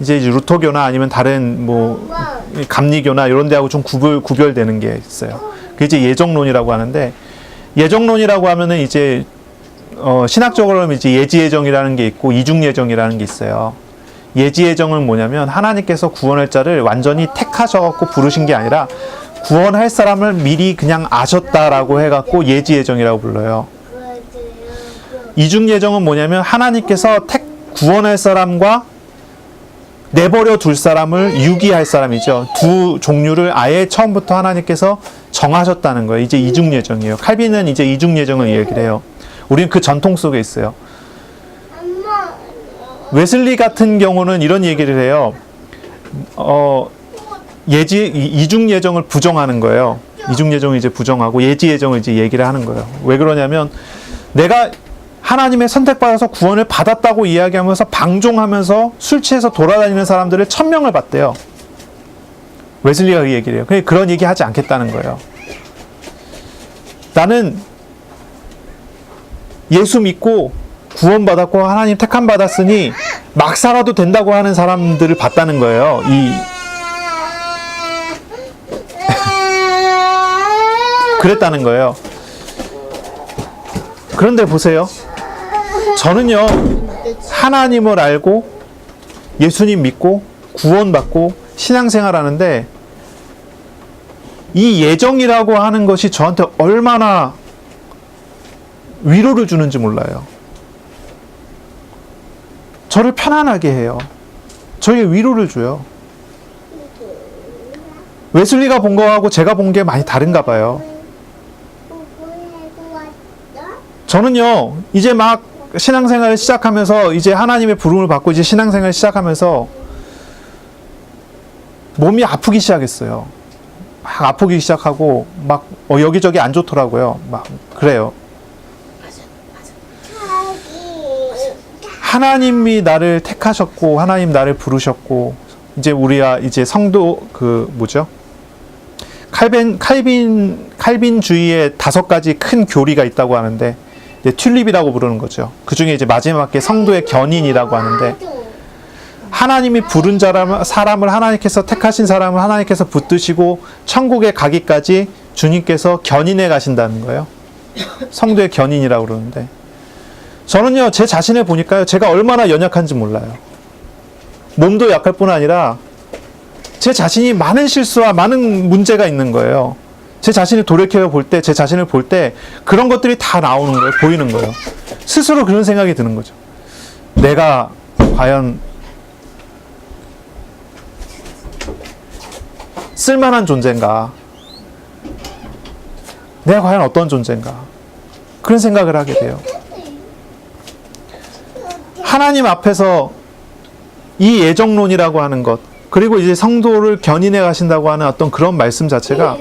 S1: 이제 루터교나 아니면 다른 뭐 감리교나 이런 데하고 좀 구별되는 게 있어요. 그게 이제 예정론이라고 하는데, 예정론이라고 하면은 이제 신학적으로는 이제 예지예정이라는 게 있고 이중예정이라는 게 있어요. 예지예정은 뭐냐면 하나님께서 구원할 자를 완전히 택하셔갖고 부르신 게 아니라 구원할 사람을 미리 그냥 아셨다라고 해갖고 예지예정이라고 불러요. 이중예정은 뭐냐면 하나님께서 구원할 사람과 내버려 둘 사람을 유기할 사람이죠. 두 종류를 아예 처음부터 하나님께서 정하셨다는 거예요. 이제 이중예정이에요. 칼빈은 이제 이중예정을 얘기를 해요. 우리는 그 전통 속에 있어요. 웨슬리 같은 경우는 이런 얘기를 해요. 이중예정을 부정하는 거예요. 이중예정을 이제 부정하고 예지예정을 이제 얘기를 하는 거예요. 왜 그러냐면, 내가 하나님의 선택받아서 구원을 받았다고 이야기하면서 방종하면서 술 취해서 돌아다니는 사람들을 1000명을 봤대요. 웨슬리가 그 얘기를 해요. 그런 얘기 하지 않겠다는 거예요. 나는 예수 믿고 구원받았고 하나님 택함 받았으니 막 살아도 된다고 하는 사람들을 봤다는 거예요. 그랬다는 거예요. 그런데 보세요. 저는요, 하나님을 알고 예수님 믿고 구원받고 신앙생활 하는데, 이 예정이라고 하는 것이 저한테 얼마나 위로를 주는지 몰라요. 저를 편안하게 해요. 저에게 위로를 줘요. 웨슬리가 본 거하고 제가 본 게 많이 다른가 봐요. 저는요, 이제 막 신앙생활을 시작하면서, 이제 하나님의 부름을 받고 이제 신앙생활을 시작하면서 몸이 아프기 시작했어요. 막 아프기 시작하고 막 여기저기 안 좋더라고요. 막 그래요. 하나님이 나를 택하셨고 하나님 나를 부르셨고 이제 우리가 이제 성도 뭐죠? 칼빈주의의 5가지 큰 교리가 있다고 하는데 튤립이라고 부르는 거죠. 그 중에 이제 마지막에 성도의 견인이라고 하는데 하나님이 부른 사람을 하나님께서 택하신 사람을 하나님께서 붙드시고 천국에 가기까지 주님께서 견인해 가신다는 거예요. 성도의 견인이라고 그러는데 저는요 제 자신을 보니까요 제가 얼마나 연약한지 몰라요. 몸도 약할 뿐 아니라 제 자신이 많은 실수와 많은 문제가 있는 거예요. 제 자신을 돌이켜 볼 때, 제 자신을 볼 때 그런 것들이 다 나오는 거예요. 보이는 거예요. 스스로 그런 생각이 드는 거죠. 내가 과연 쓸만한 존재인가? 내가 과연 어떤 존재인가? 그런 생각을 하게 돼요. 하나님 앞에서 이 예정론이라고 하는 것, 그리고 이제 성도를 견인해 가신다고 하는 어떤 그런 말씀 자체가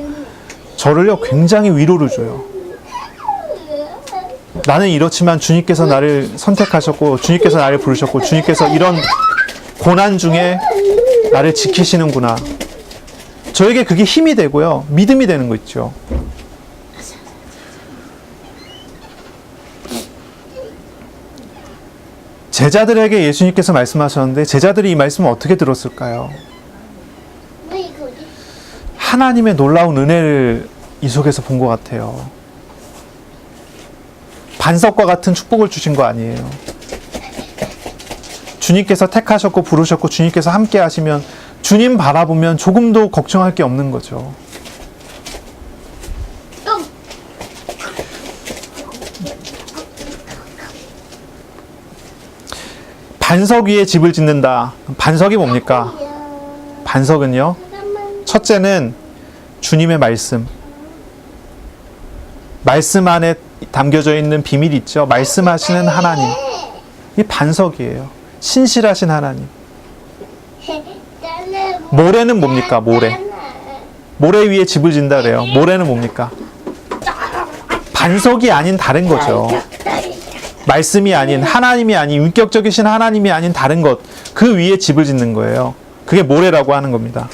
S1: 저를요 굉장히 위로를 줘요. 나는 이렇지만 주님께서 나를 선택하셨고 주님께서 나를 부르셨고 주님께서 이런 고난 중에 나를 지키시는구나. 저에게 그게 힘이 되고요. 믿음이 되는 거 있죠. 제자들에게 예수님께서 말씀하셨는데 제자들이 이 말씀을 어떻게 들었을까요? 하나님의 놀라운 은혜를 이 속에서 본 것 같아요. 반석과 같은 축복을 주신 거 아니에요. 주님께서 택하셨고 부르셨고 주님께서 함께 하시면 주님 바라보면 조금도 걱정할 게 없는 거죠. 반석 위에 집을 짓는다. 반석이 뭡니까? 반석은요. 첫째는 주님의 말씀. 말씀 안에 담겨져 있는 비밀이 있죠. 말씀하시는 하나님. 이 반석이에요. 신실하신 하나님. 모래는 뭡니까? 모래. 모래 위에 집을 짓는다 그래요. 모래는 뭡니까? 반석이 아닌 다른 거죠. 말씀이 아닌 하나님이 아닌 인격적이신 하나님이 아닌 다른 것, 그 위에 집을 짓는 거예요. 그게 모래라고 하는 겁니다.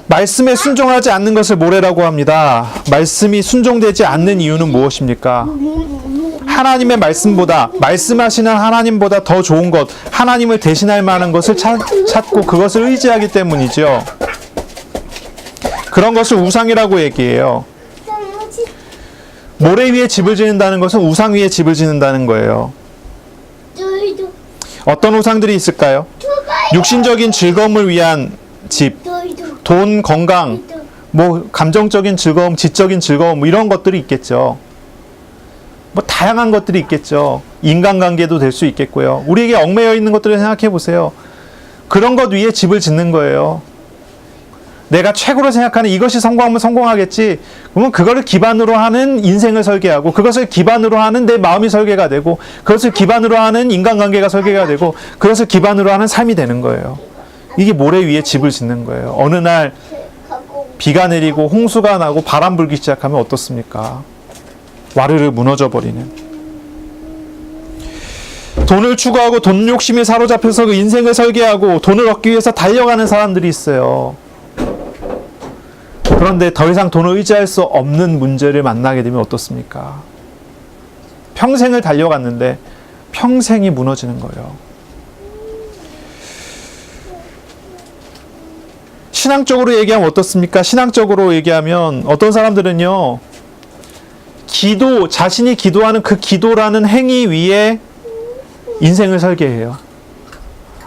S1: 말씀에 순종하지 않는 것을 모래라고 합니다. 말씀이 순종되지 않는 이유는 무엇입니까? 하나님의 말씀보다, 말씀하시는 하나님보다 더 좋은 것, 하나님을 대신할 만한 것을 찾고 그것을 의지하기 때문이죠. 그런 것을 우상이라고 얘기해요. 모래 위에 집을 짓는다는 것은 우상 위에 집을 짓는다는 거예요. 어떤 우상들이 있을까요? 육신적인 즐거움을 위한 집, 돈, 건강, 뭐 감정적인 즐거움, 지적인 즐거움, 뭐 이런 것들이 있겠죠. 뭐 다양한 것들이 있겠죠. 인간관계도 될 수 있겠고요. 우리에게 얽매여 있는 것들을 생각해 보세요. 그런 것 위에 집을 짓는 거예요. 내가 최고로 생각하는 이것이 성공하면 성공하겠지. 그러면 그거를 기반으로 하는 인생을 설계하고 그것을 기반으로 하는 내 마음이 설계가 되고 그것을 기반으로 하는 인간관계가 설계가 되고 그것을 기반으로 하는 삶이 되는 거예요. 이게 모래 위에 집을 짓는 거예요. 어느 날 비가 내리고 홍수가 나고 바람 불기 시작하면 어떻습니까? 와르르 무너져 버리는. 돈을 추구하고 돈 욕심에 사로잡혀서 그 인생을 설계하고 돈을 얻기 위해서 달려가는 사람들이 있어요. 그런데 더 이상 돈을 의지할 수 없는 문제를 만나게 되면 어떻습니까? 평생을 달려갔는데 평생이 무너지는 거예요. 신앙적으로 얘기하면 어떻습니까? 신앙적으로 얘기하면 어떤 사람들은요, 자신이 기도하는 그 기도라는 행위 위에 인생을 설계해요.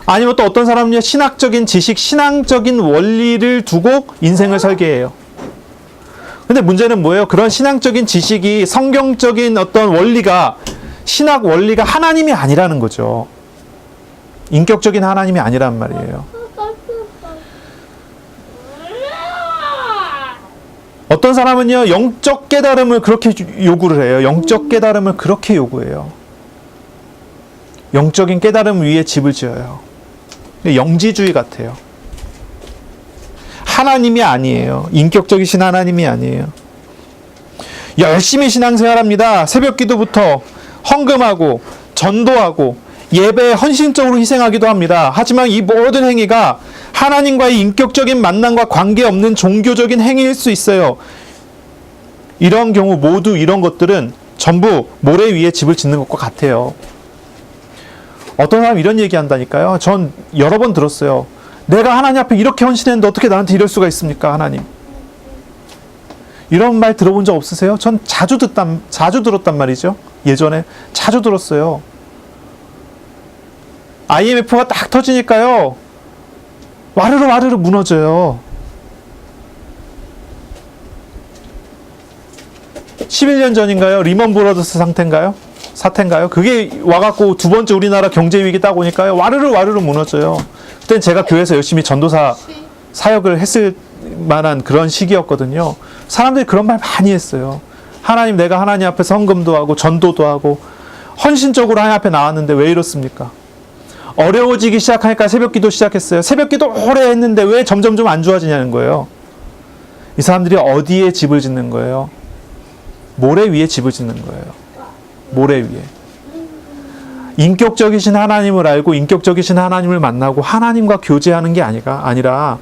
S1: 아니면 또 어떤 사람은요, 신학적인 지식, 신앙적인 원리를 두고 인생을 설계해요. 근데 문제는 뭐예요? 그런 신앙적인 지식이 성경적인 어떤 원리가, 신학 원리가 하나님이 아니라는 거죠. 인격적인 하나님이 아니란 말이에요. 어떤 사람은요, 영적 깨달음을 그렇게 요구를 해요. 영적 깨달음을 그렇게 요구해요. 영적인 깨달음 위에 집을 지어요. 영지주의 같아요. 하나님이 아니에요. 인격적이신 하나님이 아니에요. 열심히 신앙생활합니다. 새벽 기도부터 헌금하고 전도하고 예배에 헌신적으로 희생하기도 합니다. 하지만 이 모든 행위가 하나님과의 인격적인 만남과 관계없는 종교적인 행위일 수 있어요. 이런 경우 모두 이런 것들은 전부 모래 위에 집을 짓는 것과 같아요. 어떤 사람이 이런 얘기 한다니까요. 전 여러 번 들었어요. 내가 하나님 앞에 이렇게 헌신했는데 어떻게 나한테 이럴 수가 있습니까, 하나님? 이런 말 들어본 적 없으세요? 전 자주 들었단 말이죠. 예전에 자주 들었어요. IMF가 딱 터지니까요. 와르르 무너져요. 11년 전인가요? 리먼 브러더스 사태인가요? 그게 와갖고 두 번째 우리나라 경제 위기 딱 오니까요. 와르르 무너져요. 그땐 제가 교회에서 열심히 전도사 사역을 했을 만한 그런 시기였거든요. 사람들이 그런 말 많이 했어요. 하나님, 내가 하나님 앞에서 헌금도 하고 전도도 하고 헌신적으로 하나님 앞에 나왔는데 왜 이렇습니까? 어려워지기 시작하니까 새벽기도 시작했어요. 새벽기도 오래 했는데 왜 점점 좀 안 좋아지냐는 거예요. 이 사람들이 어디에 집을 짓는 거예요? 모래 위에 집을 짓는 거예요. 모래 위에. 인격적이신 하나님을 알고 인격적이신 하나님을 만나고 하나님과 교제하는 게 아니라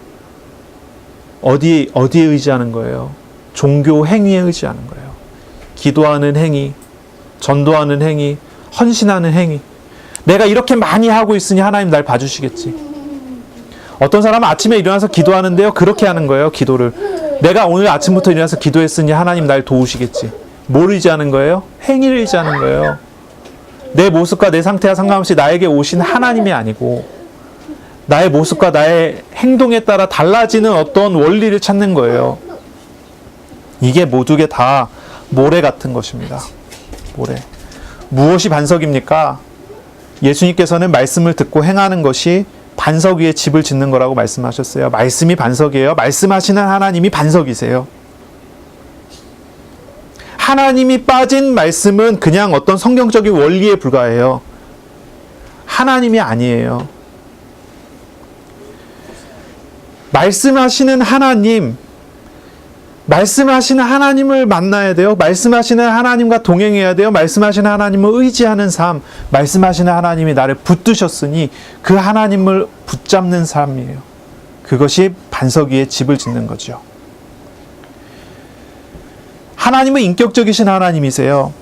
S1: 어디에 의지하는 거예요? 종교 행위에 의지하는 거예요. 기도하는 행위, 전도하는 행위, 헌신하는 행위. 내가 이렇게 많이 하고 있으니 하나님 날 봐주시겠지. 어떤 사람은 아침에 일어나서 기도하는데요. 그렇게 하는 거예요. 기도를. 내가 오늘 아침부터 일어나서 기도했으니 하나님 날 도우시겠지. 뭘 의지하는 거예요? 행위를 의지하는 거예요. 내 모습과 내 상태와 상관없이 나에게 오신 하나님이 아니고 나의 모습과 나의 행동에 따라 달라지는 어떤 원리를 찾는 거예요. 이게 모두게 다 모래 같은 것입니다. 모래. 무엇이 반석입니까? 예수님께서는 말씀을 듣고 행하는 것이 반석 위에 집을 짓는 거라고 말씀하셨어요. 말씀이 반석이에요. 말씀하시는 하나님이 반석이세요. 하나님이 빠진 말씀은 그냥 어떤 성경적인 원리에 불과해요. 하나님이 아니에요. 말씀하시는 하나님을 만나야 돼요. 말씀하시는 하나님과 동행해야 돼요. 말씀하시는 하나님을 의지하는 삶, 말씀하시는 하나님이 나를 붙드셨으니 그 하나님을 붙잡는 삶이에요. 그것이 반석 위에 집을 짓는 거죠. 하나님은 인격적이신 하나님이세요.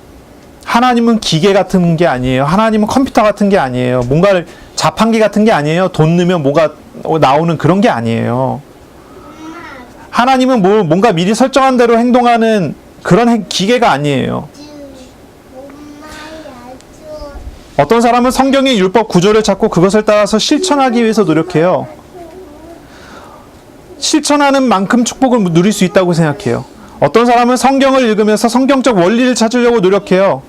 S1: 하나님은 기계 같은 게 아니에요. 하나님은 컴퓨터 같은 게 아니에요. 뭔가를 자판기 같은 게 아니에요. 돈 넣으면 뭐가 나오는 그런 게 아니에요. 하나님은 뭔가 미리 설정한 대로 행동하는 그런 기계가 아니에요. 어떤 사람은 성경의 율법 구조를 찾고 그것을 따라서 실천하기 위해서 노력해요. 실천하는 만큼 축복을 누릴 수 있다고 생각해요. 어떤 사람은 성경을 읽으면서 성경적 원리를 찾으려고 노력해요.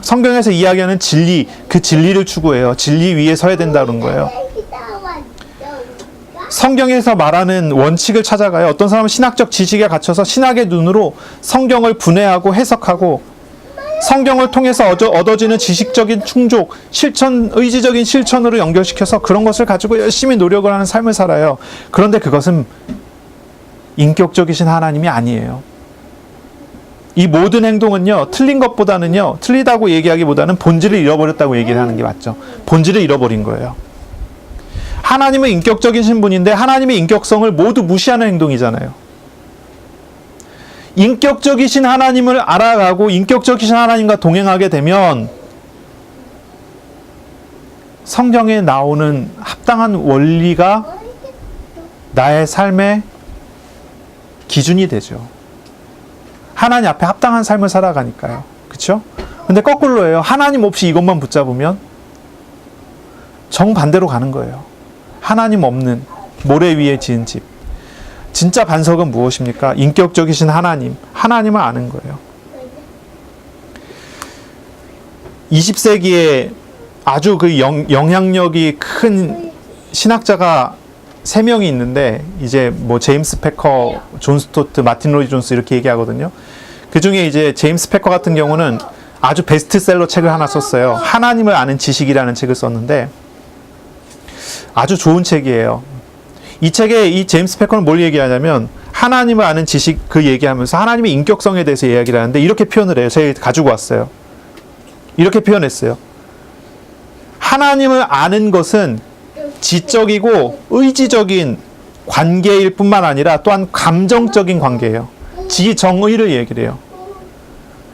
S1: 성경에서 이야기하는 진리, 그 진리를 추구해요. 진리 위에 서야 된다는 거예요. 성경에서 말하는 원칙을 찾아가요. 어떤 사람은 신학적 지식에 갇혀서 신학의 눈으로 성경을 분해하고 해석하고 성경을 통해서 얻어지는 지식적인 충족, 의지적인 실천으로 연결시켜서 그런 것을 가지고 열심히 노력을 하는 삶을 살아요. 그런데 그것은 인격적이신 하나님이 아니에요. 이 모든 행동은요, 틀리다고 얘기하기보다는 본질을 잃어버렸다고 얘기를 하는 게 맞죠. 본질을 잃어버린 거예요. 하나님은 인격적이신 분인데 하나님의 인격성을 모두 무시하는 행동이잖아요. 인격적이신 하나님을 알아가고 인격적이신 하나님과 동행하게 되면 성경에 나오는 합당한 원리가 나의 삶의 기준이 되죠. 하나님 앞에 합당한 삶을 살아가니까요. 그렇죠? 근데 거꾸로예요. 하나님 없이 이것만 붙잡으면 정반대로 가는 거예요. 하나님 없는 모래 위에 지은 집. 진짜 반석은 무엇입니까? 인격적이신 하나님을 아는 거예요. 20세기에 아주 그 영향력이 큰 신학자가 3명이 있는데 이제 뭐 제임스 패커, 존 스토트, 마틴 로이 존스 이렇게 얘기하거든요. 그 중에 이제 제임스 패커 같은 경우는 아주 베스트셀러 책을 하나 썼어요. 하나님을 아는 지식이라는 책을 썼는데 아주 좋은 책이에요. 이 책에 이 제임스 패커는 뭘 얘기하냐면 하나님을 아는 지식 그 얘기하면서 하나님의 인격성에 대해서 이야기를 하는데 이렇게 표현을 해요. 제가 가지고 왔어요. 이렇게 표현했어요. 하나님을 아는 것은 지적이고 의지적인 관계일 뿐만 아니라 또한 감정적인 관계예요. 지정의를 얘기를 해요.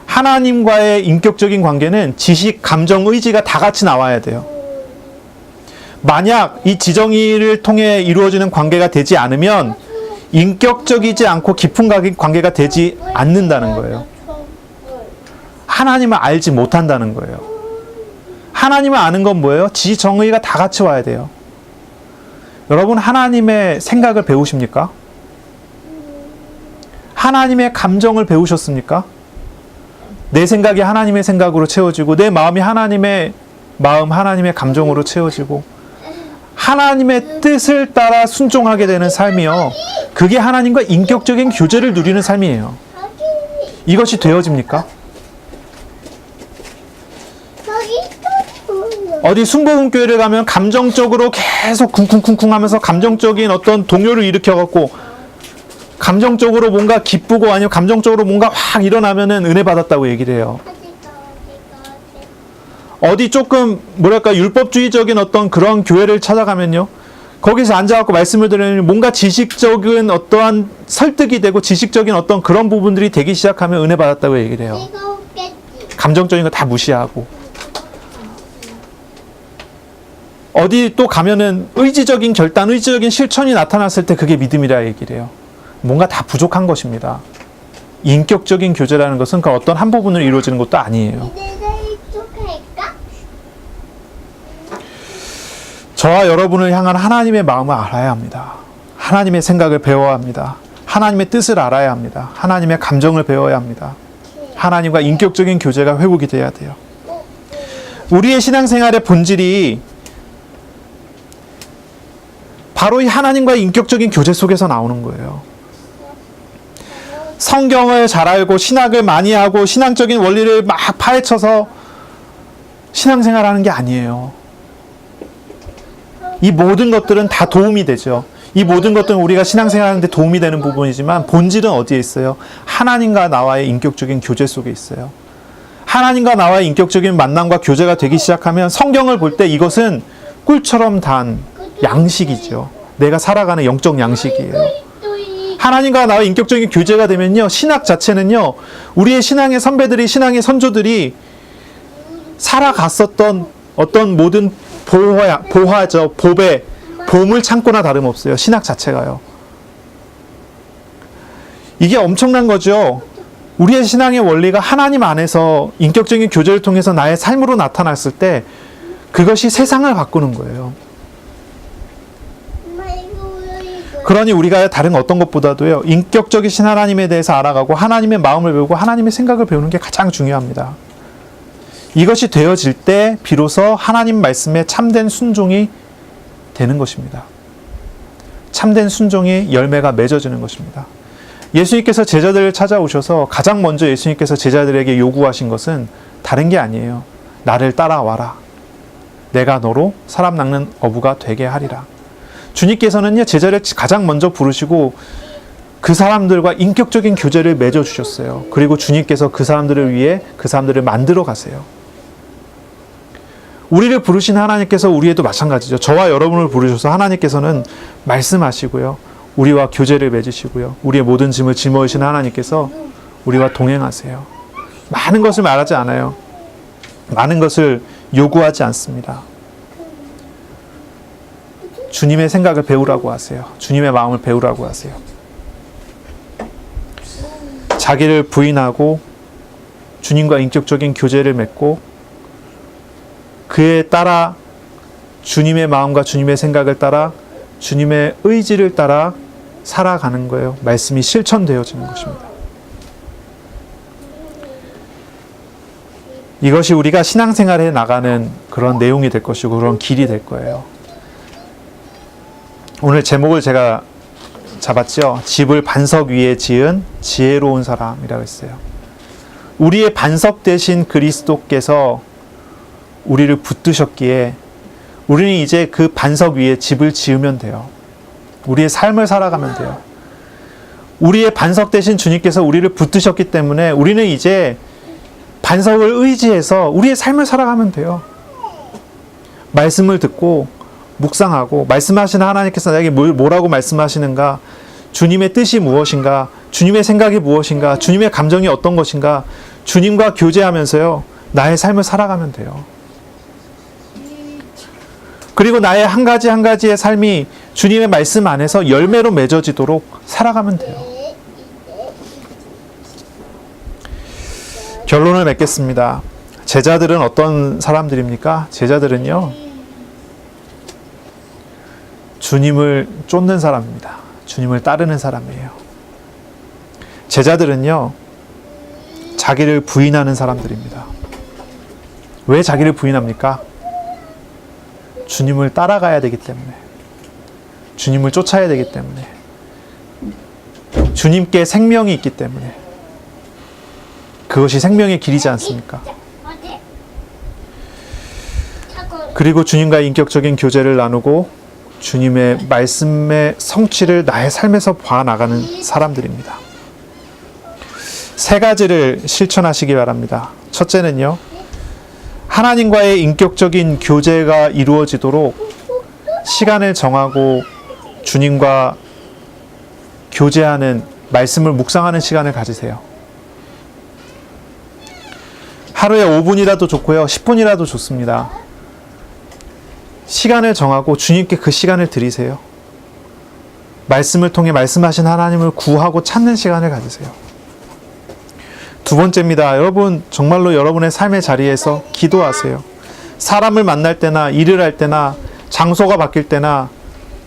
S1: 하나님과의 인격적인 관계는 지식, 감정, 의지가 다 같이 나와야 돼요. 만약 이 지정의를 통해 이루어지는 관계가 되지 않으면 인격적이지 않고 깊은 관계가 되지 않는다는 거예요. 하나님을 알지 못한다는 거예요. 하나님을 아는 건 뭐예요? 지정의가 다 같이 와야 돼요. 여러분, 하나님의 생각을 배우십니까? 하나님의 감정을 배우셨습니까? 내 생각이 하나님의 생각으로 채워지고 내 마음이 하나님의 마음, 하나님의 감정으로 채워지고 하나님의 뜻을 따라 순종하게 되는 삶이요. 그게 하나님과 인격적인 교제를 누리는 삶이에요. 이것이 되어집니까? 어디 순복음교회를 가면 감정적으로 계속 쿵쿵쿵쿵 하면서 감정적인 어떤 동요를 일으켜갖고 감정적으로 뭔가 기쁘고 아니면 감정적으로 뭔가 확 일어나면은 은혜 받았다고 얘기를 해요. 어디 조금 뭐랄까 율법주의적인 어떤 그런 교회를 찾아가면요. 거기서 앉아갖고 말씀을 들으면 뭔가 지식적인 어떠한 설득이 되고 지식적인 어떤 그런 부분들이 되기 시작하면 은혜 받았다고 얘기를 해요. 감정적인 거 다 무시하고. 어디 또 가면은 의지적인 결단, 의지적인 실천이 나타났을 때 그게 믿음이라 얘기를 해요. 뭔가 다 부족한 것입니다. 인격적인 교제라는 것은 그 어떤 한 부분을 이루어지는 것도 아니에요. 저와 여러분을 향한 하나님의 마음을 알아야 합니다. 하나님의 생각을 배워야 합니다. 하나님의 뜻을 알아야 합니다. 하나님의 감정을 배워야 합니다. 하나님과 인격적인 교제가 회복이 돼야 돼요. 우리의 신앙생활의 본질이 바로 이 하나님과의 인격적인 교제 속에서 나오는 거예요. 성경을 잘 알고 신학을 많이 하고 신앙적인 원리를 막 파헤쳐서 신앙생활하는 게 아니에요. 이 모든 것들은 다 도움이 되죠. 이 모든 것들은 우리가 신앙생활하는데 도움이 되는 부분이지만 본질은 어디에 있어요? 하나님과 나와의 인격적인 교제 속에 있어요. 하나님과 나와의 인격적인 만남과 교제가 되기 시작하면 성경을 볼 때 이것은 꿀처럼 단 양식이죠. 내가 살아가는 영적 양식이에요. 하나님과 나와의 인격적인 교제가 되면요, 신학 자체는요, 우리의 신앙의 선배들이, 신앙의 선조들이 살아갔었던 어떤 모든 보화죠, 보물 창고나 다름없어요. 신학 자체가요. 이게 엄청난 거죠. 우리의 신앙의 원리가 하나님 안에서 인격적인 교제를 통해서 나의 삶으로 나타났을 때 그것이 세상을 바꾸는 거예요. 그러니 우리가 다른 어떤 것보다도요, 인격적이신 하나님에 대해서 알아가고 하나님의 마음을 배우고 하나님의 생각을 배우는 게 가장 중요합니다. 이것이 되어질 때 비로소 하나님 말씀에 참된 순종이 되는 것입니다. 참된 순종의 열매가 맺어지는 것입니다. 예수님께서 제자들을 찾아오셔서 가장 먼저 예수님께서 제자들에게 요구하신 것은 다른 게 아니에요. 나를 따라와라. 내가 너로 사람 낚는 어부가 되게 하리라. 주님께서는요, 제자를 가장 먼저 부르시고 그 사람들과 인격적인 교제를 맺어주셨어요. 그리고 주님께서 그 사람들을 위해 그 사람들을 만들어 가세요. 우리를 부르신 하나님께서 우리에도 마찬가지죠. 저와 여러분을 부르셔서 하나님께서는 말씀하시고요, 우리와 교제를 맺으시고요, 우리의 모든 짐을 짊어지신 하나님께서 우리와 동행하세요. 많은 것을 말하지 않아요. 많은 것을 요구하지 않습니다. 주님의 생각을 배우라고 하세요. 주님의 마음을 배우라고 하세요. 자기를 부인하고 주님과 인격적인 교제를 맺고 그에 따라 주님의 마음과 주님의 생각을 따라 주님의 의지를 따라 살아가는 거예요. 말씀이 실천되어지는 것입니다. 이것이 우리가 신앙생활에 나가는 그런 내용이 될 것이고 그런 길이 될 거예요. 오늘 제목을 제가 잡았죠. 집을 반석 위에 지은 지혜로운 사람이라고 했어요. 우리의 반석 대신 그리스도께서 우리를 붙드셨기에 우리는 이제 그 반석 위에 집을 지으면 돼요. 우리의 삶을 살아가면 돼요. 우리의 반석 되신 주님께서 우리를 붙드셨기 때문에 우리는 이제 반석을 의지해서 우리의 삶을 살아가면 돼요. 말씀을 듣고 묵상하고 말씀하시는 하나님께서 나에게 뭐라고 말씀하시는가, 주님의 뜻이 무엇인가, 주님의 생각이 무엇인가, 주님의 감정이 어떤 것인가, 주님과 교제하면서요 나의 삶을 살아가면 돼요. 그리고 나의 한 가지 한 가지의 삶이 주님의 말씀 안에서 열매로 맺어지도록 살아가면 돼요. 결론을 맺겠습니다. 제자들은 어떤 사람들입니까? 제자들은요, 주님을 쫓는 사람입니다. 주님을 따르는 사람이에요. 제자들은요, 자기를 부인하는 사람들입니다. 왜 자기를 부인합니까? 주님을 따라가야 되기 때문에, 주님을 쫓아야 되기 때문에, 주님께 생명이 있기 때문에, 그것이 생명의 길이지 않습니까? 그리고 주님과의 인격적인 교제를 나누고 주님의 말씀의 성취를 나의 삶에서 봐나가는 사람들입니다. 세 가지를 실천하시기 바랍니다. 첫째는요, 하나님과의 인격적인 교제가 이루어지도록 시간을 정하고 주님과 교제하는, 말씀을 묵상하는 시간을 가지세요. 하루에 5분이라도 좋고요, 10분이라도 좋습니다. 시간을 정하고 주님께 그 시간을 드리세요. 말씀을 통해 말씀하신 하나님을 구하고 찾는 시간을 가지세요. 두 번째입니다. 여러분, 정말로 여러분의 삶의 자리에서 기도하세요. 사람을 만날 때나 일을 할 때나 장소가 바뀔 때나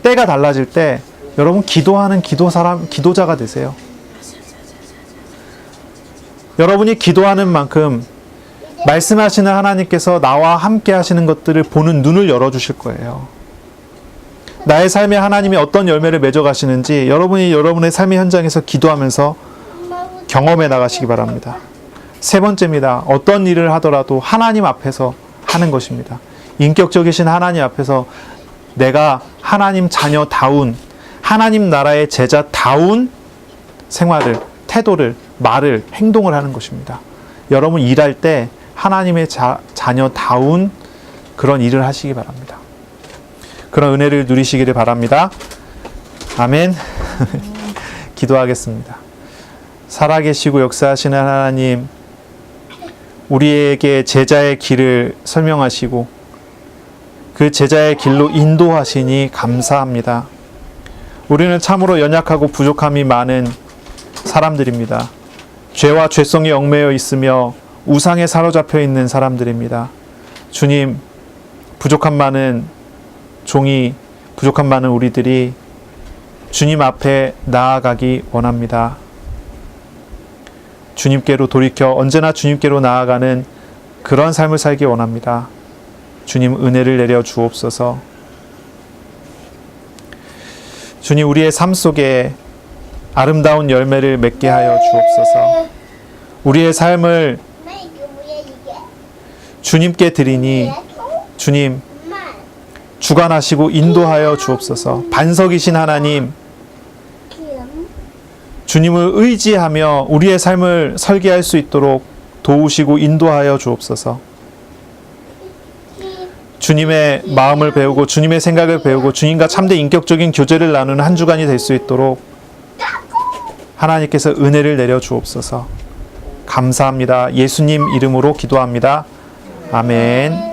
S1: 때가 달라질 때 여러분 기도하는 기도자가 되세요. 여러분이 기도하는 만큼 말씀하시는 하나님께서 나와 함께 하시는 것들을 보는 눈을 열어주실 거예요. 나의 삶에 하나님이 어떤 열매를 맺어가시는지 여러분이 여러분의 삶의 현장에서 기도하면서 경험해 나가시기 바랍니다. 세 번째입니다. 어떤 일을 하더라도 하나님 앞에서 하는 것입니다. 인격적이신 하나님 앞에서 내가 하나님 자녀다운, 하나님 나라의 제자다운 생활을, 태도를, 말을, 행동을 하는 것입니다. 여러분 일할 때 하나님의 자녀다운 그런 일을 하시기 바랍니다. 그런 은혜를 누리시기를 바랍니다. 아멘. 기도하겠습니다. 살아계시고 역사하시는 하나님, 우리에게 제자의 길을 설명하시고 그 제자의 길로 인도하시니 감사합니다. 우리는 참으로 연약하고 부족함이 많은 사람들입니다. 죄와 죄성에 얽매여 있으며 우상에 사로잡혀 있는 사람들입니다. 주님, 부족함 많은 종이, 부족함 많은 우리들이 주님 앞에 나아가기 원합니다. 주님께로 돌이켜 언제나 주님께로 나아가는 그런 삶을 살기 원합니다. 주님, 은혜를 내려 주옵소서. 주님, 우리의 삶 속에 아름다운 열매를 맺게 하여 주옵소서. 우리의 삶을 주님께 드리니 주님, 주관하시고 인도하여 주옵소서. 반석이신 하나님, 주님을 의지하며 우리의 삶을 설계할 수 있도록 도우시고 인도하여 주옵소서. 주님의 마음을 배우고 주님의 생각을 배우고 주님과 참된 인격적인 교제를 나누는 한 주간이 될 수 있도록 하나님께서 은혜를 내려 주옵소서. 감사합니다. 예수님 이름으로 기도합니다. 아멘.